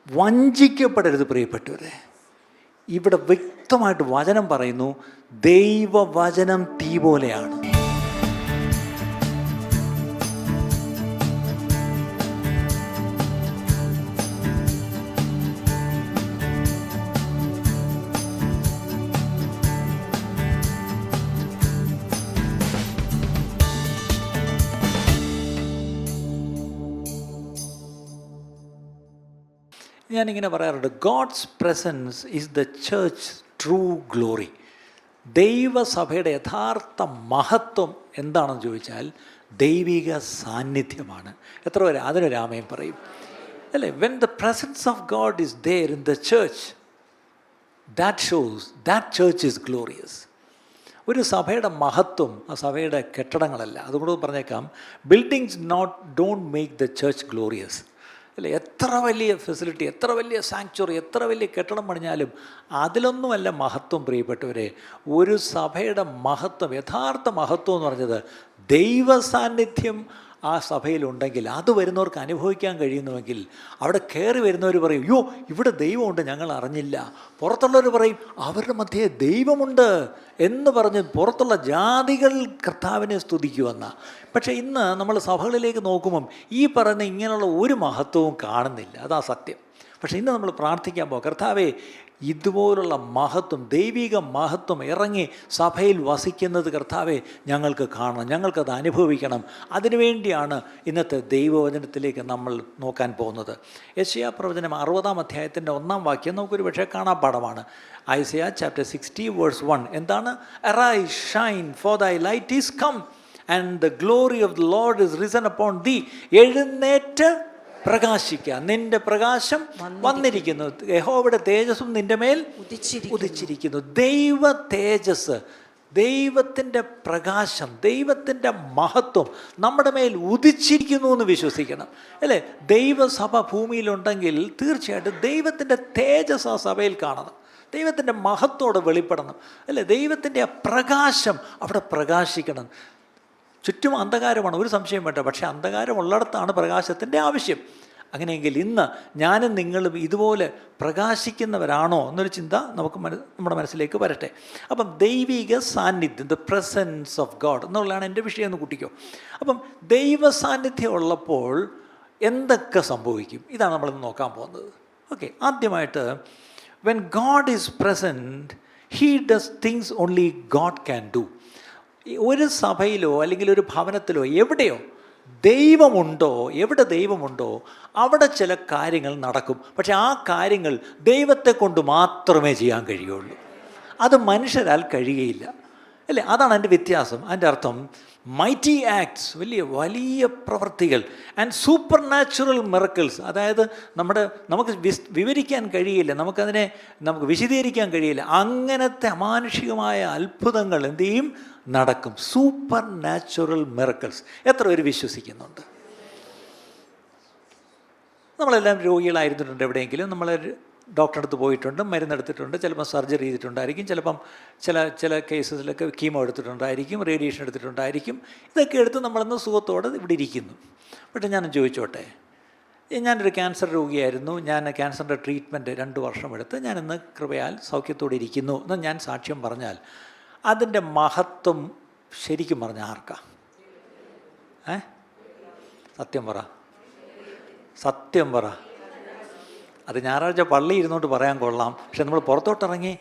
വഞ്ചിക്കപ്പെടരുത് പ്രിയപ്പെട്ടവരെ. ഇവിടെ വ്യക്തമായിട്ട് വചനം പറയുന്നു, ദൈവവചനം തീ പോലെയാണ്. ഞാനിങ്ങനെ പറയാറുണ്ട്, God's presence is the church true glory. ദൈവസഭയുടെ യഥാർത്ഥ മഹത്വം എന്താണെന്ന് ചോദിച്ചാൽ ദൈവിക സാന്നിധ്യമാണ്. എത്ര പേര് അതിനൊരു ആമേൻ പറയും അല്ലേ? When the presence of God is there in the church, that shows that church is glorious. ഒരു സഭയുടെ മഹത്വം ആ സഭയുടെ കെട്ടിടങ്ങളല്ല. അതുകൊണ്ട് പറഞ്ഞേക്കാം, buildings don't make the church glorious അല്ലേ? എത്ര വലിയ ഫെസിലിറ്റി, എത്ര വലിയ സാങ്ച്വറി, എത്ര വലിയ കെട്ടിടം പണിഞ്ഞാലും അതിലൊന്നുമല്ല മഹത്വം പ്രിയപ്പെട്ടവരെ. ഒരു സഭയുടെ മഹത്വം, യഥാർത്ഥ മഹത്വം എന്ന് പറഞ്ഞത് ദൈവ സാന്നിധ്യം ആ സഭയിലുണ്ടെങ്കിൽ, അത് വരുന്നവർക്ക് അനുഭവിക്കാൻ കഴിയുന്നുവെങ്കിൽ, അവിടെ കയറി വരുന്നവർ പറയും, അയ്യോ ഇവിടെ ദൈവമുണ്ട്, ഞങ്ങൾ അറിഞ്ഞില്ല. പുറത്തുള്ളവർ പറയും, അവരുടെ മധ്യേ ദൈവമുണ്ട് എന്ന് പറഞ്ഞ് പുറത്തുള്ള ജാതികൾ കർത്താവിനെ സ്തുതിക്കുമെന്ന. പക്ഷേ ഇന്ന് നമ്മൾ സഭകളിലേക്ക് നോക്കുമ്പം ഈ പറയുന്ന ഇങ്ങനെയുള്ള ഒരു മഹത്വവും കാണുന്നില്ല. അതാ സത്യം. പക്ഷേ ഇന്ന് നമ്മൾ പ്രാർത്ഥിക്കാൻ പോകും, കർത്താവേ ഇതുപോലുള്ള മഹത്വം, ദൈവിക മഹത്വം ഇറങ്ങി സഭയിൽ വസിക്കുന്നത് കർത്താവെ ഞങ്ങൾക്ക് കാണണം, ഞങ്ങൾക്കത് അനുഭവിക്കണം. അതിനുവേണ്ടിയാണ് ഇന്നത്തെ ദൈവവചനത്തിലേക്ക് നമ്മൾ നോക്കാൻ പോകുന്നത്. യെശയ്യാ പ്രവചനം 60-ാം അധ്യായത്തിൻ്റെ 1-ാം വാക്യം നമുക്കൊരു പക്ഷേ കാണാപ്പാഠമാണ്. ഐസയ്യാ ചാപ്റ്റർ 60 വേഴ്സ് 1 എന്താണ്? Arise, shine, for thy light is come and the glory of the Lord is risen upon thee. എഴുന്നേറ്റ് പ്രകാശിക്കുക, നിന്റെ പ്രകാശം വന്നിരിക്കുന്നു, യഹോവയുടെ തേജസ്സും നിന്റെ മേൽ ഉദിച്ചിരിക്കുന്നു. ദൈവ തേജസ്, ദൈവത്തിൻ്റെ പ്രകാശം, ദൈവത്തിൻ്റെ മഹത്വം നമ്മുടെ മേൽ ഉദിച്ചിരിക്കുന്നു എന്ന് വിശ്വസിക്കണം അല്ലേ? ദൈവസഭ ഭൂമിയിലുണ്ടെങ്കിൽ തീർച്ചയായിട്ടും ദൈവത്തിൻ്റെ തേജസ് ആ സഭയിൽ കാണണം, ദൈവത്തിൻ്റെ മഹത്വത്തോടെ വെളിപ്പെടണം അല്ലേ? ദൈവത്തിൻ്റെ ആ പ്രകാശം അവിടെ പ്രകാശിക്കണം. ചുറ്റും അന്ധകാരമാണ്, ഒരു സംശയം വേണ്ട. പക്ഷേ അന്ധകാരം ഉള്ളിടത്താണ് പ്രകാശത്തിൻ്റെ ആവശ്യം. അങ്ങനെയെങ്കിൽ ഇന്ന് ഞാനും നിങ്ങളും ഇതുപോലെ പ്രകാശിക്കുന്നവരാണോ എന്നൊരു ചിന്ത നമ്മുടെ മനസ്സിലേക്ക് വരട്ടെ. അപ്പം ദൈവിക സാന്നിധ്യം, ദ പ്രസൻസ് ഓഫ് ഗോഡ് എന്നുള്ളതാണ് എൻ്റെ വിഷയം എന്ന് കൂട്ടിക്കോ. അപ്പം ദൈവ സാന്നിധ്യം ഉള്ളപ്പോൾ എന്തൊക്കെ സംഭവിക്കും, ഇതാണ് നമ്മളിന്ന് നോക്കാൻ പോകുന്നത്. ഓക്കെ, ആദ്യമായിട്ട് when God is present, he does things only God can do. ഒരു സഭയിലോ അല്ലെങ്കിൽ ഒരു ഭവനത്തിലോ എവിടെയോ ദൈവമുണ്ടോ, എവിടെ ദൈവമുണ്ടോ അവിടെ ചില കാര്യങ്ങൾ നടക്കും. പക്ഷെ ആ കാര്യങ്ങൾ ദൈവത്തെ കൊണ്ട് മാത്രമേ ചെയ്യാൻ കഴിയുള്ളൂ, അത് മനുഷ്യരാൽ കഴിയുകയില്ല അല്ലേ? അതാണ് അതിൻ്റെ വ്യത്യാസം. അതിൻ്റെ അർത്ഥം മൈറ്റി ആക്ട്സ്, വലിയ പ്രവൃത്തികൾ, ആൻഡ് സൂപ്പർ നാച്ചുറൽ മിറക്കിൾസ്, അതായത് നമുക്ക് വിവരിക്കാൻ കഴിയില്ല, നമുക്ക് വിശദീകരിക്കാൻ കഴിയില്ല. അങ്ങനത്തെ അമാനുഷികമായ അത്ഭുതങ്ങൾ എന്തു ചെയ്യും? നടക്കും. Super natural miracles. എത്ര പേര് വിശ്വസിക്കുന്നുണ്ട്? നമ്മളെല്ലാം രോഗികളായിരുന്നിട്ടുണ്ട്, എവിടെയെങ്കിലും നമ്മൾ ഡോക്ടറെ അടുത്ത് പോയിട്ടുണ്ട്, മരുന്നെടുത്തിട്ടുണ്ട്, ചിലപ്പം സർജറി ചെയ്തിട്ടുണ്ടായിരിക്കും, ചിലപ്പം ചില കേസസിലൊക്കെ കീമോ എടുത്തിട്ടുണ്ടായിരിക്കും, റേഡിയേഷൻ എടുത്തിട്ടുണ്ടായിരിക്കും. ഇതൊക്കെ എടുത്ത് നമ്മളൊന്ന് സുഖത്തോടെ ഇവിടെ ഇരിക്കുന്നു. പക്ഷേ ഞാൻ ചോദിച്ചോട്ടെ, ഞാനൊരു ക്യാൻസർ രോഗിയായിരുന്നു, ഞാൻ ക്യാൻസറിൻ്റെ ട്രീറ്റ്മെൻറ്റ് 2 വർഷം എടുത്ത് ഞാനിന്ന് കൃപയാൽ സൗഖ്യത്തോടെ ഇരിക്കുന്നു എന്ന് ഞാൻ സാക്ഷ്യം പറഞ്ഞാൽ അതിൻ്റെ മഹത്വം ശരിക്കും പറഞ്ഞാൽ ആർക്കാ? സത്യം പറ, സത്യം പറ. അത് ഞായറാഴ്ച പള്ളി ഇരുന്നോട്ട് പറയാൻ കൊള്ളാം, പക്ഷെ നമ്മൾ പുറത്തോട്ടിറങ്ങി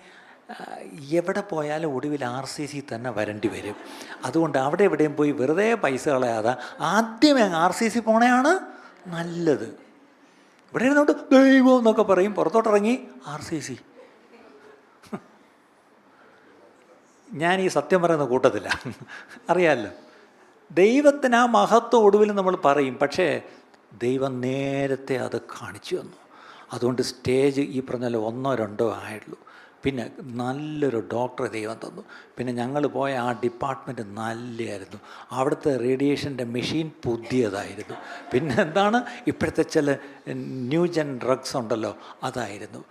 എവിടെ പോയാലും ഒടുവിൽ RCC തന്നെ വരേണ്ടി വരും. അതുകൊണ്ട് അവിടെ എവിടെയും പോയി വെറുതെ പൈസ കളയാതെ ആദ്യമേ RCC പോണയാണ് നല്ലത്. ഇവിടെ ഇരുന്നോട്ട് ദൈവം എന്നൊക്കെ പറയും, പുറത്തോട്ടിറങ്ങി RCC. ഞാൻ ഈ സത്യം പറയുന്ന കൂട്ടത്തില്ല, അറിയാമല്ലോ. ദൈവത്തിന് ആ മഹത്വം ഒടുവിൽ നമ്മൾ പറയും, പക്ഷേ ദൈവം നേരത്തെ അത് കാണിച്ചു തന്നു. അതുകൊണ്ട് സ്റ്റേജ് ഈ പറഞ്ഞാൽ 1 or 2 ആയുള്ളൂ. പിന്നെ നല്ലൊരു ഡോക്ടറെ ദൈവം തന്നു. പിന്നെ ഞങ്ങൾ പോയ ആ ഡിപ്പാർട്ട്മെൻറ്റ് നല്ലതായിരുന്നു, അവിടുത്തെ റേഡിയേഷൻ്റെ മെഷീൻ പുതിയതായിരുന്നു. പിന്നെ എന്താണ് ഇപ്പോഴത്തെ ചില ന്യൂജൻ ഡ്രഗ്സ് ഉണ്ടല്ലോ, അതായിരുന്നു.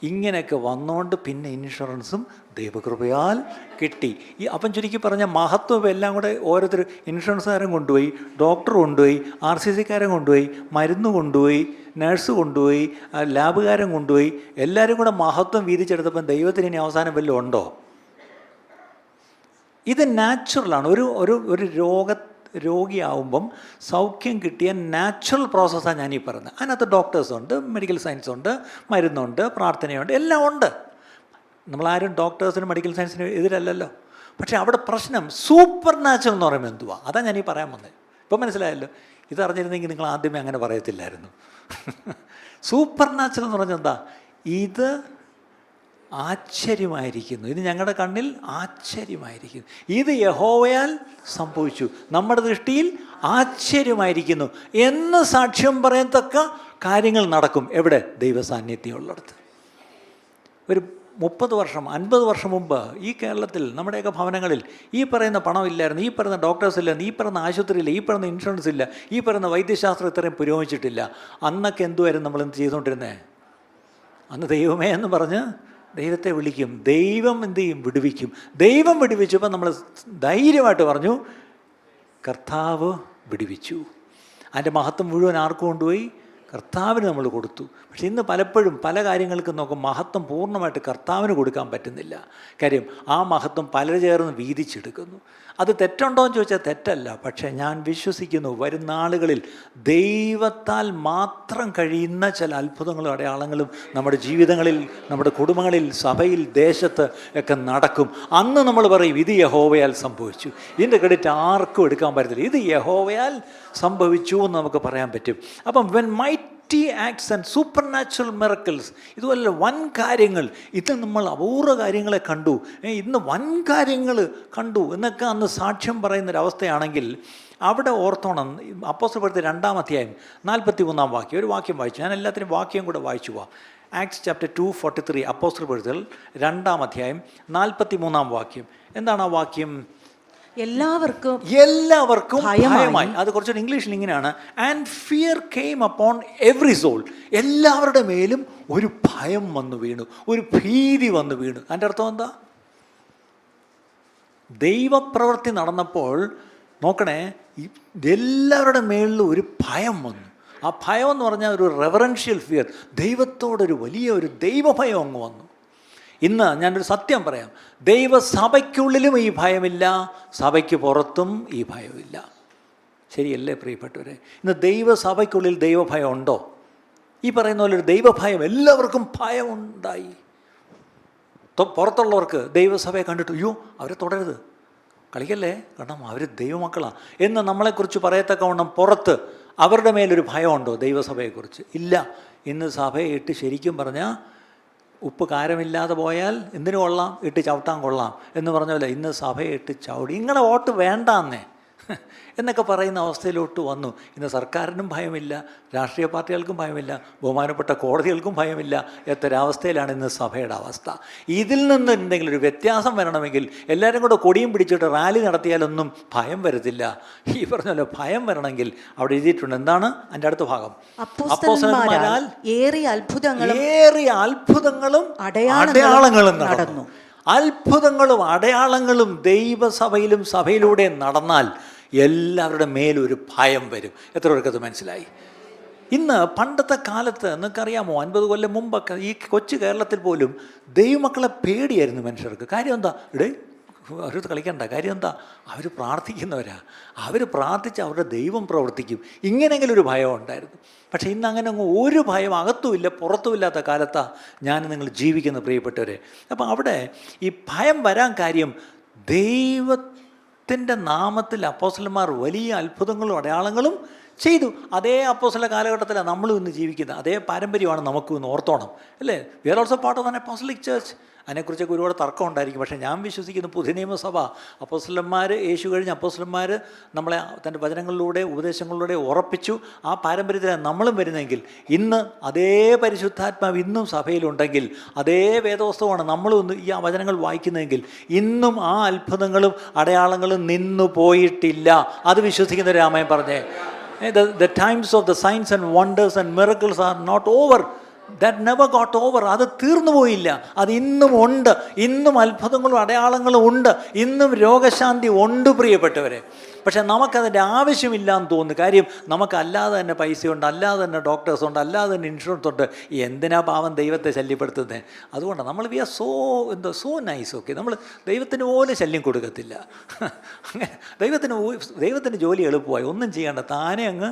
ഇങ്ങനെയൊക്കെ വന്നുകൊണ്ട് പിന്നെ ഇൻഷുറൻസും ദൈവകൃപയാൽ കിട്ടി. അപ്പം ചുരുക്കി പറഞ്ഞ മഹത്വം എല്ലാം കൂടെ ഓരോരുത്തർ, ഇൻഷുറൻസുകാരൻ കൊണ്ടുപോയി, ഡോക്ടർ കൊണ്ടുപോയി, RCC-കാരൻ കൊണ്ടുപോയി, മരുന്ന് കൊണ്ടുപോയി, നഴ്സ് കൊണ്ടുപോയി, ലാബുകാരൻ കൊണ്ടുപോയി, എല്ലാവരും കൂടെ മഹത്വം വീതിച്ചെടുത്തപ്പം ദൈവത്തിന് ഇനി അവസാനം വല്ലതും ഉണ്ടോ? ഇത് നാച്ചുറലാണ്. ഒരു രോഗിയാവുമ്പം സൗഖ്യം കിട്ടിയ നാച്ചുറൽ പ്രോസസ്സാണ് ഞാനീ പറയുന്നത്. അതിനകത്ത് ഡോക്ടേഴ്സുണ്ട്, മെഡിക്കൽ സയൻസ് ഉണ്ട്, മരുന്നുണ്ട്, പ്രാർത്ഥനയുണ്ട്, എല്ലാം ഉണ്ട്. നമ്മളാരും ഡോക്ടേഴ്സിനും മെഡിക്കൽ സയൻസിനും എതിരല്ലല്ലോ. പക്ഷേ അവിടെ പ്രശ്നം സൂപ്പർ നാച്ചുറൽ എന്ന് പറയുമ്പോൾ എന്തുവാ? അതാണ് ഞാനീ പറയാൻ വന്നത്. ഇപ്പം മനസ്സിലായല്ലോ. ഇതറിഞ്ഞിരുന്നെങ്കിൽ നിങ്ങൾ ആദ്യമേ അങ്ങനെ പറയത്തില്ലായിരുന്നു. സൂപ്പർ നാച്ചുറൽ എന്ന് പറഞ്ഞാൽ എന്താ? ഇത് ആശ്ചര്യമായിരിക്കുന്നു, ഇത് ഞങ്ങളുടെ കണ്ണിൽ ആശ്ചര്യമായിരിക്കുന്നു, ഇത് യഹോവയാൽ സംഭവിച്ചു, നമ്മുടെ ദൃഷ്ടിയിൽ ആശ്ചര്യമായിരിക്കുന്നു എന്ന് സാക്ഷ്യം പറയത്തക്ക കാര്യങ്ങൾ നടക്കും. എവിടെ? ദൈവസാന്നിധ്യമുള്ളിടത്ത്. ഒരു 30 വർഷം 50 വർഷം മുമ്പ് ഈ കേരളത്തിൽ നമ്മുടെയൊക്കെ ഭവനങ്ങളിൽ ഈ പറയുന്ന പണമില്ലായിരുന്നു, ഈ പറയുന്ന ഡോക്ടേഴ്സ് ഇല്ലായിരുന്നു, ഈ പറയുന്ന ആശുപത്രിയില്ല, ഈ പറയുന്ന ഇൻഷുറൻസ് ഇല്ല, ഈ പറയുന്ന വൈദ്യശാസ്ത്രം ഇത്രയും പുരോഗമിച്ചിട്ടില്ല. അന്നൊക്കെ എന്തുവായിരുന്നു നമ്മൾ എന്ത് ചെയ്തുകൊണ്ടിരുന്നത്? അന്ന് ദൈവമേ എന്ന് പറഞ്ഞ് ദൈവത്തെ വിളിക്കും, ദൈവം എന്ത് ചെയ്യും? വിടുവിക്കും. ദൈവം വിടുവിച്ചപ്പോൾ നമ്മൾ ധൈര്യമായിട്ട് പറഞ്ഞു, കർത്താവ് വിടുവിച്ചു. അതിൻ്റെ മഹത്വം മുഴുവൻ ആർക്ക് കൊണ്ടുപോയി? കർത്താവിന് നമ്മൾ കൊടുത്തു. പക്ഷെ ഇന്ന് പലപ്പോഴും പല കാര്യങ്ങൾക്കും നോക്കും മഹത്വം പൂർണ്ണമായിട്ട് കർത്താവിന് കൊടുക്കാൻ പറ്റുന്നില്ല. കാര്യം ആ മഹത്വം പലര് ചേർന്ന് വീതിച്ചെടുക്കുന്നു. അത് തെറ്റുണ്ടോ എന്ന് ചോദിച്ചാൽ തെറ്റല്ല. പക്ഷേ ഞാൻ വിശ്വസിക്കുന്നു വരും നാളുകളിൽ ദൈവത്താൽ മാത്രം കഴിയുന്ന ചില അത്ഭുതങ്ങളും അടയാളങ്ങളും നമ്മുടെ ജീവിതങ്ങളിൽ, നമ്മുടെ കുടുംബങ്ങളിൽ, സഭയിൽ, ദേശത്ത് ഒക്കെ നടക്കും. അന്ന് നമ്മൾ പറയും ഇത് യഹോവയാൽ സംഭവിച്ചു. ഇതിൻ്റെ ക്രെഡിറ്റ് ആർക്കും എടുക്കാൻ പറ്റത്തില്ല. ഇത് യഹോവയാൽ സംഭവിച്ചു എന്ന് നമുക്ക് പറയാൻ പറ്റും. അപ്പം when mighty acts and super natural miracles, ഇതുപോലെ വൻ കാര്യങ്ങൾ, ഇത് നമ്മൾ അപൂർവ കാര്യങ്ങളെ കണ്ടു, ഇന്ന് വൻ കാര്യങ്ങൾ കണ്ടു എന്നൊക്കെ അന്ന് സാക്ഷ്യം പറയുന്നൊരവസ്ഥയാണെങ്കിൽ അവിടെ ഓർത്തോണം. അപ്പോസ്തലപ്രവൃത്തി 2-ാം അധ്യായം 43-ാം വാക്യം, ഒരു വാക്യം വായിച്ചു. ഞാൻ എല്ലാത്തിനും വാക്യം കൂടെ വായിച്ചു പോവാം. ആക്ട്സ് ചാപ്റ്റർ 2:43, അപ്പോസ്തലപ്രവൃത്തികൾ 2-ാം അധ്യായം 43-ാം വാക്യം. എന്താണ് ആ വാക്യം? എല്ലാവർക്കും ഭയമായി. അത് കുറച്ചുകൂടി ഇംഗ്ലീഷിൽ ഇങ്ങനെയാണ്, and fear came upon every soul. എല്ലാവരുടെ മേലും ഒരു ഭയം വന്നു വീണു, ഒരു ഭീതി വന്നു വീണു. അതിൻ്റെ അർത്ഥം എന്താ? ദൈവപ്രവൃത്തി നടന്നപ്പോൾ നോക്കണേ, എല്ലാവരുടെ മേളിലും ഒരു ഭയം വന്നു. ആ ഭയം എന്ന് പറഞ്ഞാൽ ഒരു റെവറൻഷ്യൽ ഫിയർ, ദൈവത്തോടൊരു വലിയ ഒരു ദൈവഭയം അങ്ങ് വന്നു. ഇന്ന് ഞാനൊരു സത്യം പറയാം, ദൈവസഭയ്ക്കുള്ളിലും ഈ ഭയമില്ല, സഭയ്ക്ക് പുറത്തും ഈ ഭയമില്ല. ശരിയല്ലേ പ്രിയപ്പെട്ടവരെ? ഇന്ന് ദൈവസഭയ്ക്കുള്ളിൽ ദൈവഭയം ഉണ്ടോ? ഈ പറയുന്ന പോലെ ഒരു ദൈവഭയം, എല്ലാവർക്കും ഭയമുണ്ടായി. പുറത്തുള്ളവർക്ക് ദൈവസഭയെ കണ്ടിട്ട് അയ്യോ അവരെ തുടരുത്, കളിക്കല്ലേ, കാരണം അവർ ദൈവമക്കളാണ് എന്ന് നമ്മളെക്കുറിച്ച് പറയത്തക്കവണ്ണം പുറത്ത് അവരുടെ മേലൊരു ഭയമുണ്ടോ ദൈവസഭയെക്കുറിച്ച്? ഇല്ല. ഇന്ന് സഭയെ ഇട്ട് ശരിക്കും പറഞ്ഞാൽ ഉപ്പ് കാരമില്ലാതെ പോയാൽ എന്തിനു കൊള്ളാം, ഇട്ട് ചവിട്ടാൻ കൊള്ളാം എന്ന് പറഞ്ഞ പോലെ ഇന്ന് സഭയെ ഇട്ട് ചവിടി നിങ്ങളെ വോട്ട് വേണ്ടാന്നേ എന്നൊക്കെ പറയുന്ന അവസ്ഥയിലോട്ട് വന്നു. ഇന്ന് സർക്കാരിനും ഭയമില്ല, രാഷ്ട്രീയ പാർട്ടികൾക്കും ഭയമില്ല, ബഹുമാനപ്പെട്ട കോടതികൾക്കും ഭയമില്ല. എത്തൊരവസ്ഥയിലാണ് ഇന്ന് സഭയുടെ അവസ്ഥ. ഇതിൽ നിന്ന് എന്തെങ്കിലും ഒരു വ്യത്യാസം വരണമെങ്കിൽ എല്ലാവരും കൂടെ കൊടിയും പിടിച്ചിട്ട് റാലി നടത്തിയാലൊന്നും ഭയം വരത്തില്ല. ഈ പറഞ്ഞല്ലോ ഭയം വരണമെങ്കിൽ അവിടെ എഴുതിയിട്ടുണ്ട്. എന്താണ് അതിൻ്റെ അടുത്ത ഭാഗം? അപ്പോസ്തലന്മാരാൽ ഏറിയ അത്ഭുതങ്ങളും അടയാളങ്ങളും നടന്നു. അത്ഭുതങ്ങളും അടയാളങ്ങളും ദൈവസഭയിലും സഭയിലൂടെ നടന്നാൽ എല്ലാവരുടെ മേലും ഒരു ഭയം വരും. എത്ര പേർക്കത് മനസ്സിലായി? ഇന്ന് പണ്ടത്തെ കാലത്ത് നിങ്ങൾക്കറിയാമോ, 50 കൊല്ലം മുമ്പൊക്കെ ഈ കൊച്ചു കേരളത്തിൽ പോലും ദൈവമക്കളെ പേടിയായിരുന്നു മനുഷ്യർക്ക്. കാര്യം എന്താ? അവരത് കളിക്കണ്ട. കാര്യം എന്താ? അവർ പ്രാർത്ഥിക്കുന്നവരാ, അവർ പ്രാർത്ഥിച്ച് അവരുടെ ദൈവം പ്രവർത്തിക്കും. ഇങ്ങനെയെങ്കിലും ഒരു ഭയം ഉണ്ടായിരുന്നു. പക്ഷേ ഇന്ന് അങ്ങനെ അങ്ങ് ഒരു ഭയം അകത്തുമില്ല പുറത്തുമില്ലാത്ത കാലത്താണ് ഞാൻ നിങ്ങൾ ജീവിക്കുന്ന പ്രിയപ്പെട്ടവരെ. അപ്പം അവിടെ ഈ ഭയം വരാൻ കാര്യം ദൈവത്തിൻ്റെ നാമത്തിൽ അപ്പോസ്തലന്മാർ വലിയ അത്ഭുതങ്ങളും അടയാളങ്ങളും ചെയ്തു. അതേ അപ്പോസ്തല കാലഘട്ടത്തിലാണ് നമ്മളും ഇന്ന് ജീവിക്കുന്നത്. അതേ പാരമ്പര്യമാണ് നമുക്കും ഇന്ന് ഓർത്തോണം, അല്ലേ? We are also part of an apostolic church. അതിനെക്കുറിച്ചൊക്കെ ഒരുപാട് തർക്കം ഉണ്ടായിരിക്കും. പക്ഷേ ഞാൻ വിശ്വസിക്കുന്നു പുതിയ നിയമസഭ അപ്പോസ്തലന്മാർ, യേശു കഴിഞ്ഞ അപ്പോസ്തലന്മാർ നമ്മളെ തൻ്റെ വചനങ്ങളിലൂടെ ഉപദേശങ്ങളിലൂടെ ഉറപ്പിച്ചു. ആ പാരമ്പര്യത്തിലാണ് നമ്മളും വരുന്നതെങ്കിൽ ഇന്ന് അതേ പരിശുദ്ധാത്മാവ് ഇന്നും സഭയിലുണ്ടെങ്കിൽ, അതേ വേദോസ്തവമാണ് നമ്മളും ഇന്ന് ഈ വചനങ്ങൾ വായിക്കുന്നതെങ്കിൽ ഇന്നും ആ അത്ഭുതങ്ങളും അടയാളങ്ങളും നിന്നു പോയിട്ടില്ല. അത് വിശ്വസിക്കുന്ന രാമൻ പറഞ്ഞേ, The times of the signs and wonders and miracles are not over. That never got over. അത് തീർന്നു പോയില്ല, അത് ഇന്നും ഉണ്ട്. ഇന്നും അത്ഭുതങ്ങളും അടയാളങ്ങളും ഉണ്ട്, ഇന്നും രോഗശാന്തി ഉണ്ട് പ്രിയപ്പെട്ടവരെ. പക്ഷേ നമുക്കതിൻ്റെ ആവശ്യമില്ലാന്ന് തോന്നുന്നു. കാര്യം നമുക്കല്ലാതെ തന്നെ പൈസയുണ്ട്, അല്ലാതെ തന്നെ ഡോക്ടേഴ്സ് ഉണ്ട്, അല്ലാതെ തന്നെ ഇൻഷുറൻസ് ഉണ്ട്. എന്തിനാ പാവം ദൈവത്തെ ശല്യപ്പെടുത്തുന്നത്? അതുകൊണ്ടാണ് നമ്മൾ we are so nice. Okay, നമ്മൾ ദൈവത്തിന് പോലും ശല്യം കൊടുക്കത്തില്ല. അങ്ങനെ ദൈവത്തിന് ജോലി എളുപ്പമായി, ഒന്നും ചെയ്യേണ്ട, താനേ അങ്ങ്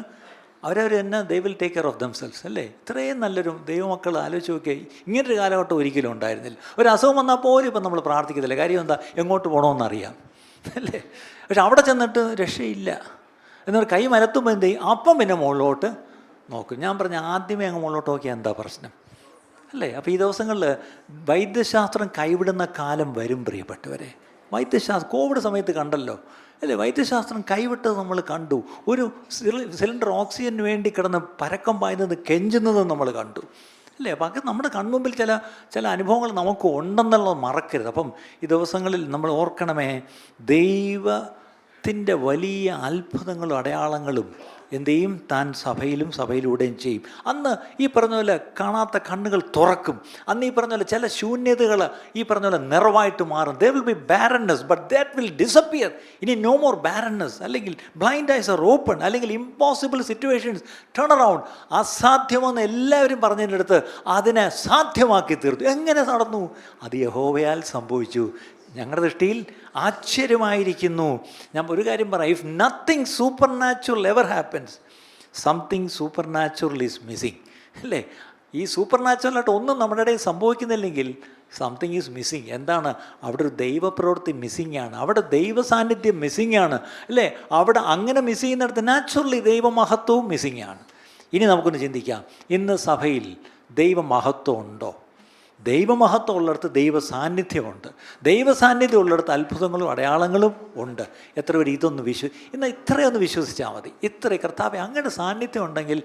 അവരവർ തന്നെ they will take care of themselves അല്ലേ. ഇത്രയും നല്ലൊരു ദൈവമക്കൾ ആലോചിച്ച് നോക്കിയാൽ ഇങ്ങനൊരു കാലഘട്ടം ഒരിക്കലും ഉണ്ടായിരുന്നില്ല. ഒരു അസുഖം വന്നാൽ പോലും ഇപ്പം നമ്മൾ പ്രാർത്ഥിക്കത്തില്ല. കാര്യം എന്താ? എങ്ങോട്ട് പോകണമെന്നറിയാം അല്ലേ. പക്ഷെ അവിടെ ചെന്നിട്ട് രക്ഷയില്ല. എന്നൊരു കൈ മലത്തുമ്പോൾ എന്ത് ചെയ്യും? അപ്പം പിന്നെ മുകളിലോട്ട് നോക്കും. ഞാൻ പറഞ്ഞ ആദ്യമേ അങ്ങ് മുകളിലോട്ട് നോക്കിയാൽ എന്താ പ്രശ്നം അല്ലേ. അപ്പോൾ ഈ ദിവസങ്ങളിൽ വൈദ്യശാസ്ത്രം കൈവിടുന്ന കാലം വരും പ്രിയപ്പെട്ടവരെ. വൈദ്യശാസ്ത്രം കോവിഡ് സമയത്ത് കണ്ടല്ലോ അല്ലേ, വൈദ്യശാസ്ത്രം കൈവിട്ടത് നമ്മൾ കണ്ടു. ഒരു സിലിണ്ടർ ഓക്സിജന് വേണ്ടി കിടന്ന് പരക്കം പായുന്നത് കെഞ്ചുന്നതും നമ്മൾ കണ്ടു അല്ലേ. അപ്പം അത് നമ്മുടെ കൺമുമ്പിൽ ചില അനുഭവങ്ങൾ നമുക്ക് ഉണ്ടെന്നുള്ളത് മറക്കരുത്. അപ്പം ഈ ദിവസങ്ങളിൽ നമ്മൾ ഓർക്കണമേ, ദൈവത്തിൻ്റെ വലിയ അത്ഭുതങ്ങളും അടയാളങ്ങളും എന്ത് ചെയ്യും? താൻ സഭയിലൂടെയും ചെയ്യും. അന്ന് ഈ പറഞ്ഞ പോലെ കാണാത്ത കണ്ണുകൾ തുറക്കും. അന്ന് ഈ പറഞ്ഞ പോലെ ചില ശൂന്യതകൾ ഈ പറഞ്ഞ പോലെ നിറവായിട്ട് മാറും. There will be ബാരൻനെസ് but that will disappear. ഇനി നോ മോർ ബാരൻനെസ്, അല്ലെങ്കിൽ ബ്ലൈൻഡ് ഐസ് ആർ ഓപ്പൺ, അല്ലെങ്കിൽ ഇമ്പോസിബിൾ സിറ്റുവേഷൻസ് ടേൺ അറൗണ്ട്. അസാധ്യമെന്ന് എല്ലാവരും പറഞ്ഞതിൻ്റെ അടുത്ത് അതിനെ സാധ്യമാക്കി തീർത്തു. എങ്ങനെ നടന്നു? അത് യഹോവയാൽ സംഭവിച്ചു. ഞങ്ങളുടെ ദൃഷ്ടിയിൽ ആശ്ചര്യമായിരിക്കുന്നു. ഞാൻ ഒരു കാര്യം പറയാം, if nothing super natural ever happens, something super natural is missing അല്ലേ. ഈ സൂപ്പർ നാച്ചുറലായിട്ട് ഒന്നും നമ്മുടെ ഇടയിൽ സംഭവിക്കുന്നില്ലെങ്കിൽ സംതിങ് ഈസ് മിസ്സിങ്. എന്താണ്? അവിടെ ഒരു ദൈവപ്രവൃത്തി മിസ്സിങ് ആണ്, അവിടെ ദൈവ സാന്നിധ്യം മിസ്സിങ് ആണ് അല്ലേ. അവിടെ അങ്ങനെ മിസ് ചെയ്യുന്നിടത്ത് നാച്ചുറലി ദൈവമഹത്വവും മിസ്സിങ് ആണ്. ഇനി നമുക്കൊന്ന് ചിന്തിക്കാം, ഇന്ന് സഭയിൽ ദൈവമഹത്വം ഉണ്ടോ? ദൈവമഹത്വം ഉള്ളിടത്ത് ദൈവ സാന്നിധ്യമുണ്ട്. ദൈവ സാന്നിധ്യം ഉള്ളിടത്ത് അത്ഭുതങ്ങളും അടയാളങ്ങളും ഉണ്ട്. എത്ര പേര് ഇതൊന്ന് ഇന്ന് ഇത്രയൊന്ന് വിശ്വസിച്ചാൽ മതി. കർത്താവേ, അങ്ങയുടെ സാന്നിധ്യം ഉണ്ടെങ്കിൽ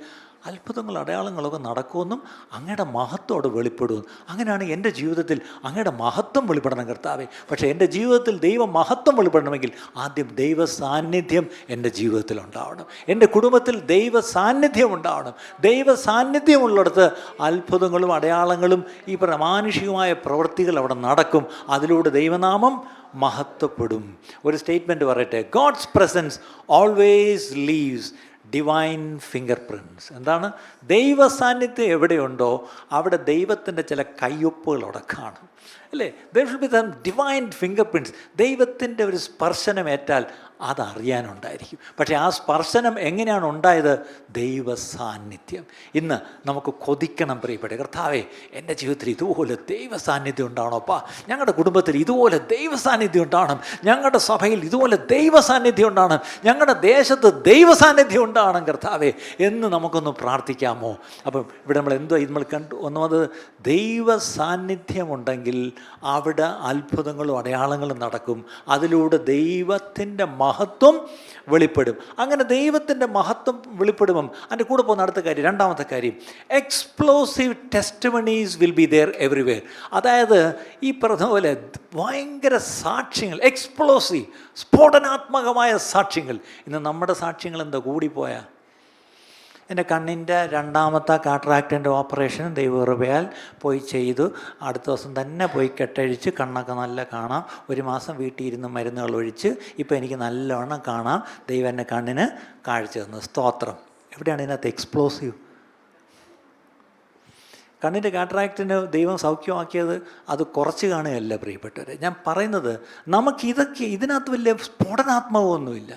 അത്ഭുതങ്ങളും അടയാളങ്ങളൊക്കെ നടക്കുമെന്നും അങ്ങയുടെ മഹത്വത്തോട് വെളിപ്പെടുമെന്നും. അങ്ങനെയാണ് എൻ്റെ ജീവിതത്തിൽ അങ്ങയുടെ മഹത്വം വെളിപ്പെടണം കർത്താവേ. പക്ഷേ എൻ്റെ ജീവിതത്തിൽ ദൈവ മഹത്വം വെളിപ്പെടണമെങ്കിൽ ആദ്യം ദൈവ സാന്നിധ്യം എൻ്റെ ജീവിതത്തിൽ ഉണ്ടാവണം. എൻ്റെ കുടുംബത്തിൽ ദൈവ സാന്നിധ്യം ഉണ്ടാവണം. ദൈവ സാന്നിധ്യമുള്ളിടത്ത് അത്ഭുതങ്ങളും അടയാളങ്ങളും ഈ മാനുഷികമായ പ്രവൃത്തികൾ അവിടെ നടക്കും. അതിലൂടെ ദൈവനാമം മഹത്വപ്പെടും. ഒരു സ്റ്റേറ്റ്മെൻറ്റ് പറയട്ടെ, God's presence always leaves divine fingerprints. എന്താണ്? ദൈവ സാന്നിധ്യം എവിടെയുണ്ടോ അവിടെ ദൈവത്തിൻ്റെ ചില കയ്യൊപ്പുകൾ അവിടെ കാണും അല്ലേ. There should be some divine fingerprints. ദൈവത്തിൻ്റെ ഒരു സ്പർശനമേറ്റാൽ അതറിയാനുണ്ടായിരിക്കും. പക്ഷേ ആ സ്പർശനം എങ്ങനെയാണ് ഉണ്ടായത്? ദൈവ സാന്നിധ്യം. ഇന്ന് നമുക്ക് കൊതിക്കണം പ്രിയപ്പെട്ട കർത്താവേ, എൻ്റെ ജീവിതത്തിൽ ഇതുപോലെ ദൈവ സാന്നിധ്യം ഉണ്ടാവണമപ്പാ. ഞങ്ങളുടെ കുടുംബത്തിൽ ഇതുപോലെ ദൈവ സാന്നിധ്യം ഉണ്ടാവണം. ഞങ്ങളുടെ സഭയിൽ ഇതുപോലെ ദൈവ സാന്നിധ്യം ഉണ്ടാവണം. ഞങ്ങളുടെ ദേശത്ത് ദൈവ സാന്നിധ്യം ഉണ്ടാവണം കർത്താവേ എന്ന് നമുക്കൊന്ന് പ്രാർത്ഥിക്കാമോ? അപ്പം ഇവിടെ നമ്മൾ കണ്ടു ഒന്നത്, ദൈവ സാന്നിധ്യമുണ്ടെങ്കിൽ അവിടെ അത്ഭുതങ്ങളും അടയാളങ്ങളും നടക്കും. അതിലൂടെ ദൈവത്തിൻ്റെ മഹത്വം വെളിപ്പെടും. അങ്ങനെ ദൈവത്തിൻ്റെ മഹത്വം വെളിപ്പെടുമ്പം അതിൻ്റെ കൂടെ പോകുന്ന അടുത്ത കാര്യം, രണ്ടാമത്തെ കാര്യം, explosive testimonies will be there everywhere. അതായത് ഈ പറഞ്ഞ പോലെ ഭയങ്കര സാക്ഷ്യങ്ങൾ, എക്സ്പ്ലോസീവ് സ്ഫോടനാത്മകമായ സാക്ഷ്യങ്ങൾ. ഇന്ന് നമ്മുടെ സാക്ഷ്യങ്ങൾ എന്താ കൂടിപ്പോയാൽ? എൻ്റെ കണ്ണിൻ്റെ രണ്ടാമത്തെ കാട്രാക്റ്റിൻ്റെ ഓപ്പറേഷൻ ദൈവകൃപയാൽ പോയി ചെയ്തു. അടുത്ത ദിവസം തന്നെ പോയി കെട്ടഴിച്ച് കണ്ണൊക്കെ നല്ല കാണാം. 1 മാസം വീട്ടിൽ ഇരുന്ന് മരുന്നുകൾ ഒഴിച്ച് ഇപ്പോൾ എനിക്ക് നല്ലവണ്ണം കാണാം. ദൈവം എൻ്റെ കണ്ണിന് കാഴ്ച തന്നു. സ്തോത്രം. എവിടെയാണ് ഇതിനകത്ത് എക്സ്പ്ലോസീവ്? കണ്ണിൻ്റെ കാട്രാക്റ്റിന് ദൈവം സൗഖ്യമാക്കിയത് അത് കുറച്ച് കാണുകയല്ല പ്രിയപ്പെട്ടവരെ. ഞാൻ പറയുന്നത് നമുക്കിതൊക്കെ ഇതിനകത്ത് വലിയ സ്ഫോടനാത്മകമൊന്നുമില്ല.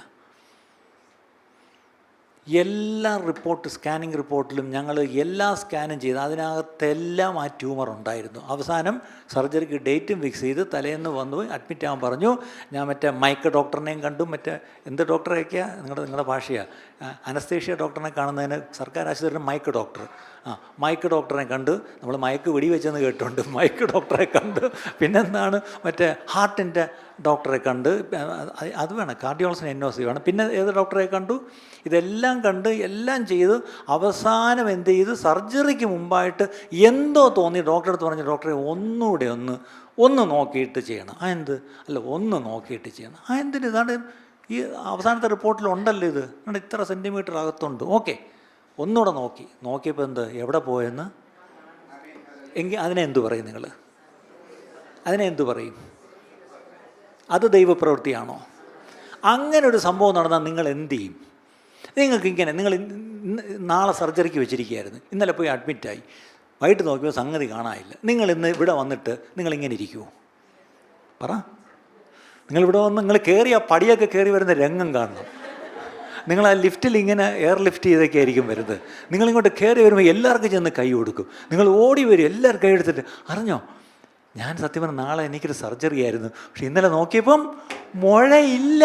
എല്ലാ സ്കാനിങ് റിപ്പോർട്ടിലും ഞങ്ങൾ എല്ലാ സ്കാനും ചെയ്ത് അതിനകത്തെല്ലാം ആ ട്യൂമർ ഉണ്ടായിരുന്നു. അവസാനം സർജറിക്ക് ഡേറ്റും ഫിക്സ് ചെയ്ത് തലേന്ന് വന്നു അഡ്മിറ്റ് ആകാൻ പറഞ്ഞു. ഞാൻ മൈക്ക് ഡോക്ടറിനെയും കണ്ടു. എന്ത് ഡോക്ടറെയൊക്കെയാണ് നിങ്ങളുടെ ഭാഷയാണ്? അനസ്തേഷ്യ ഡോക്ടറിനെ കാണുന്നതിന് സർക്കാർ ആശുപത്രിയിൽ മൈക്ക് ഡോക്ടറെ കണ്ട്. നമ്മൾ മയക്ക് വെടിവെച്ചെന്ന് കേട്ടുണ്ട്. മൈക്ക് ഡോക്ടറെ കണ്ട്. പിന്നെന്താണ് ഹാർട്ടിൻ്റെ ഡോക്ടറെ കണ്ട്. അത് വേണം, കാർഡിയോളജിന് NOC വേണം. പിന്നെ ഏത് ഡോക്ടറെ കണ്ടു? ഇതെല്ലാം കണ്ട് എല്ലാം ചെയ്ത് അവസാനം എന്ത് ചെയ്ത്, സർജറിക്ക് മുമ്പായിട്ട് എന്തോ തോന്നി ഡോക്ടറെ അടുത്ത് പറഞ്ഞു, ഡോക്ടറെ ഒന്നുകൂടെ ഒന്ന് നോക്കിയിട്ട് ചെയ്യണം. ഒന്ന് നോക്കിയിട്ട് ചെയ്യണം. എന്തിന്? ഇതാണ് ഈ അവസാനത്തെ റിപ്പോർട്ടിലുണ്ടല്ലോ, ഇത് ഇത്ര സെൻറ്റിമീറ്റർ അകത്തുണ്ട്. ഓക്കെ, ഒന്നുകൂടെ നോക്കിയപ്പോൾ എവിടെ പോയെന്ന് എങ്കിൽ അതിനെ എന്തു പറയും നിങ്ങൾ? അതിനെ എന്തു പറയും? അത് ദൈവപ്രവൃത്തിയാണോ? അങ്ങനെ ഒരു സംഭവം നടന്നാൽ നിങ്ങൾ എന്തു ചെയ്യും? നിങ്ങൾക്ക് ഇങ്ങനെ, നിങ്ങൾ നാളെ സർജറിക്ക് വെച്ചിരിക്കുകയായിരുന്നു, ഇന്നലെ പോയി അഡ്മിറ്റായി, വൈകിട്ട് നോക്കിയപ്പോൾ സംഗതി കാണാനില്ല. നിങ്ങൾ ഇന്ന് ഇവിടെ വന്നിട്ട് നിങ്ങളിങ്ങനെ ഇരിക്കുമോ? പറ. നിങ്ങളിവിടെ വന്ന് നിങ്ങൾ കയറി ആ പടിയൊക്കെ കയറി വരുന്ന രംഗം കാണണം. നിങ്ങൾ ആ ലിഫ്റ്റിൽ ഇങ്ങനെ എയർ ലിഫ്റ്റ് ചെയ്തൊക്കെ ആയിരിക്കും വരുന്നത്. നിങ്ങളിങ്ങോട്ട് കയറി വരുമ്പോൾ എല്ലാവർക്കും ചെന്ന് കൈ കൊടുക്കും. നിങ്ങൾ ഓടി വരും, എല്ലാവരും കൈ എടുത്തിട്ട്, അറിഞ്ഞോ ഞാൻ സത്യം പറഞ്ഞാൽ നാളെ എനിക്കൊരു സർജറി ആയിരുന്നു, പക്ഷെ ഇന്നലെ നോക്കിയപ്പം മുഴയില്ല.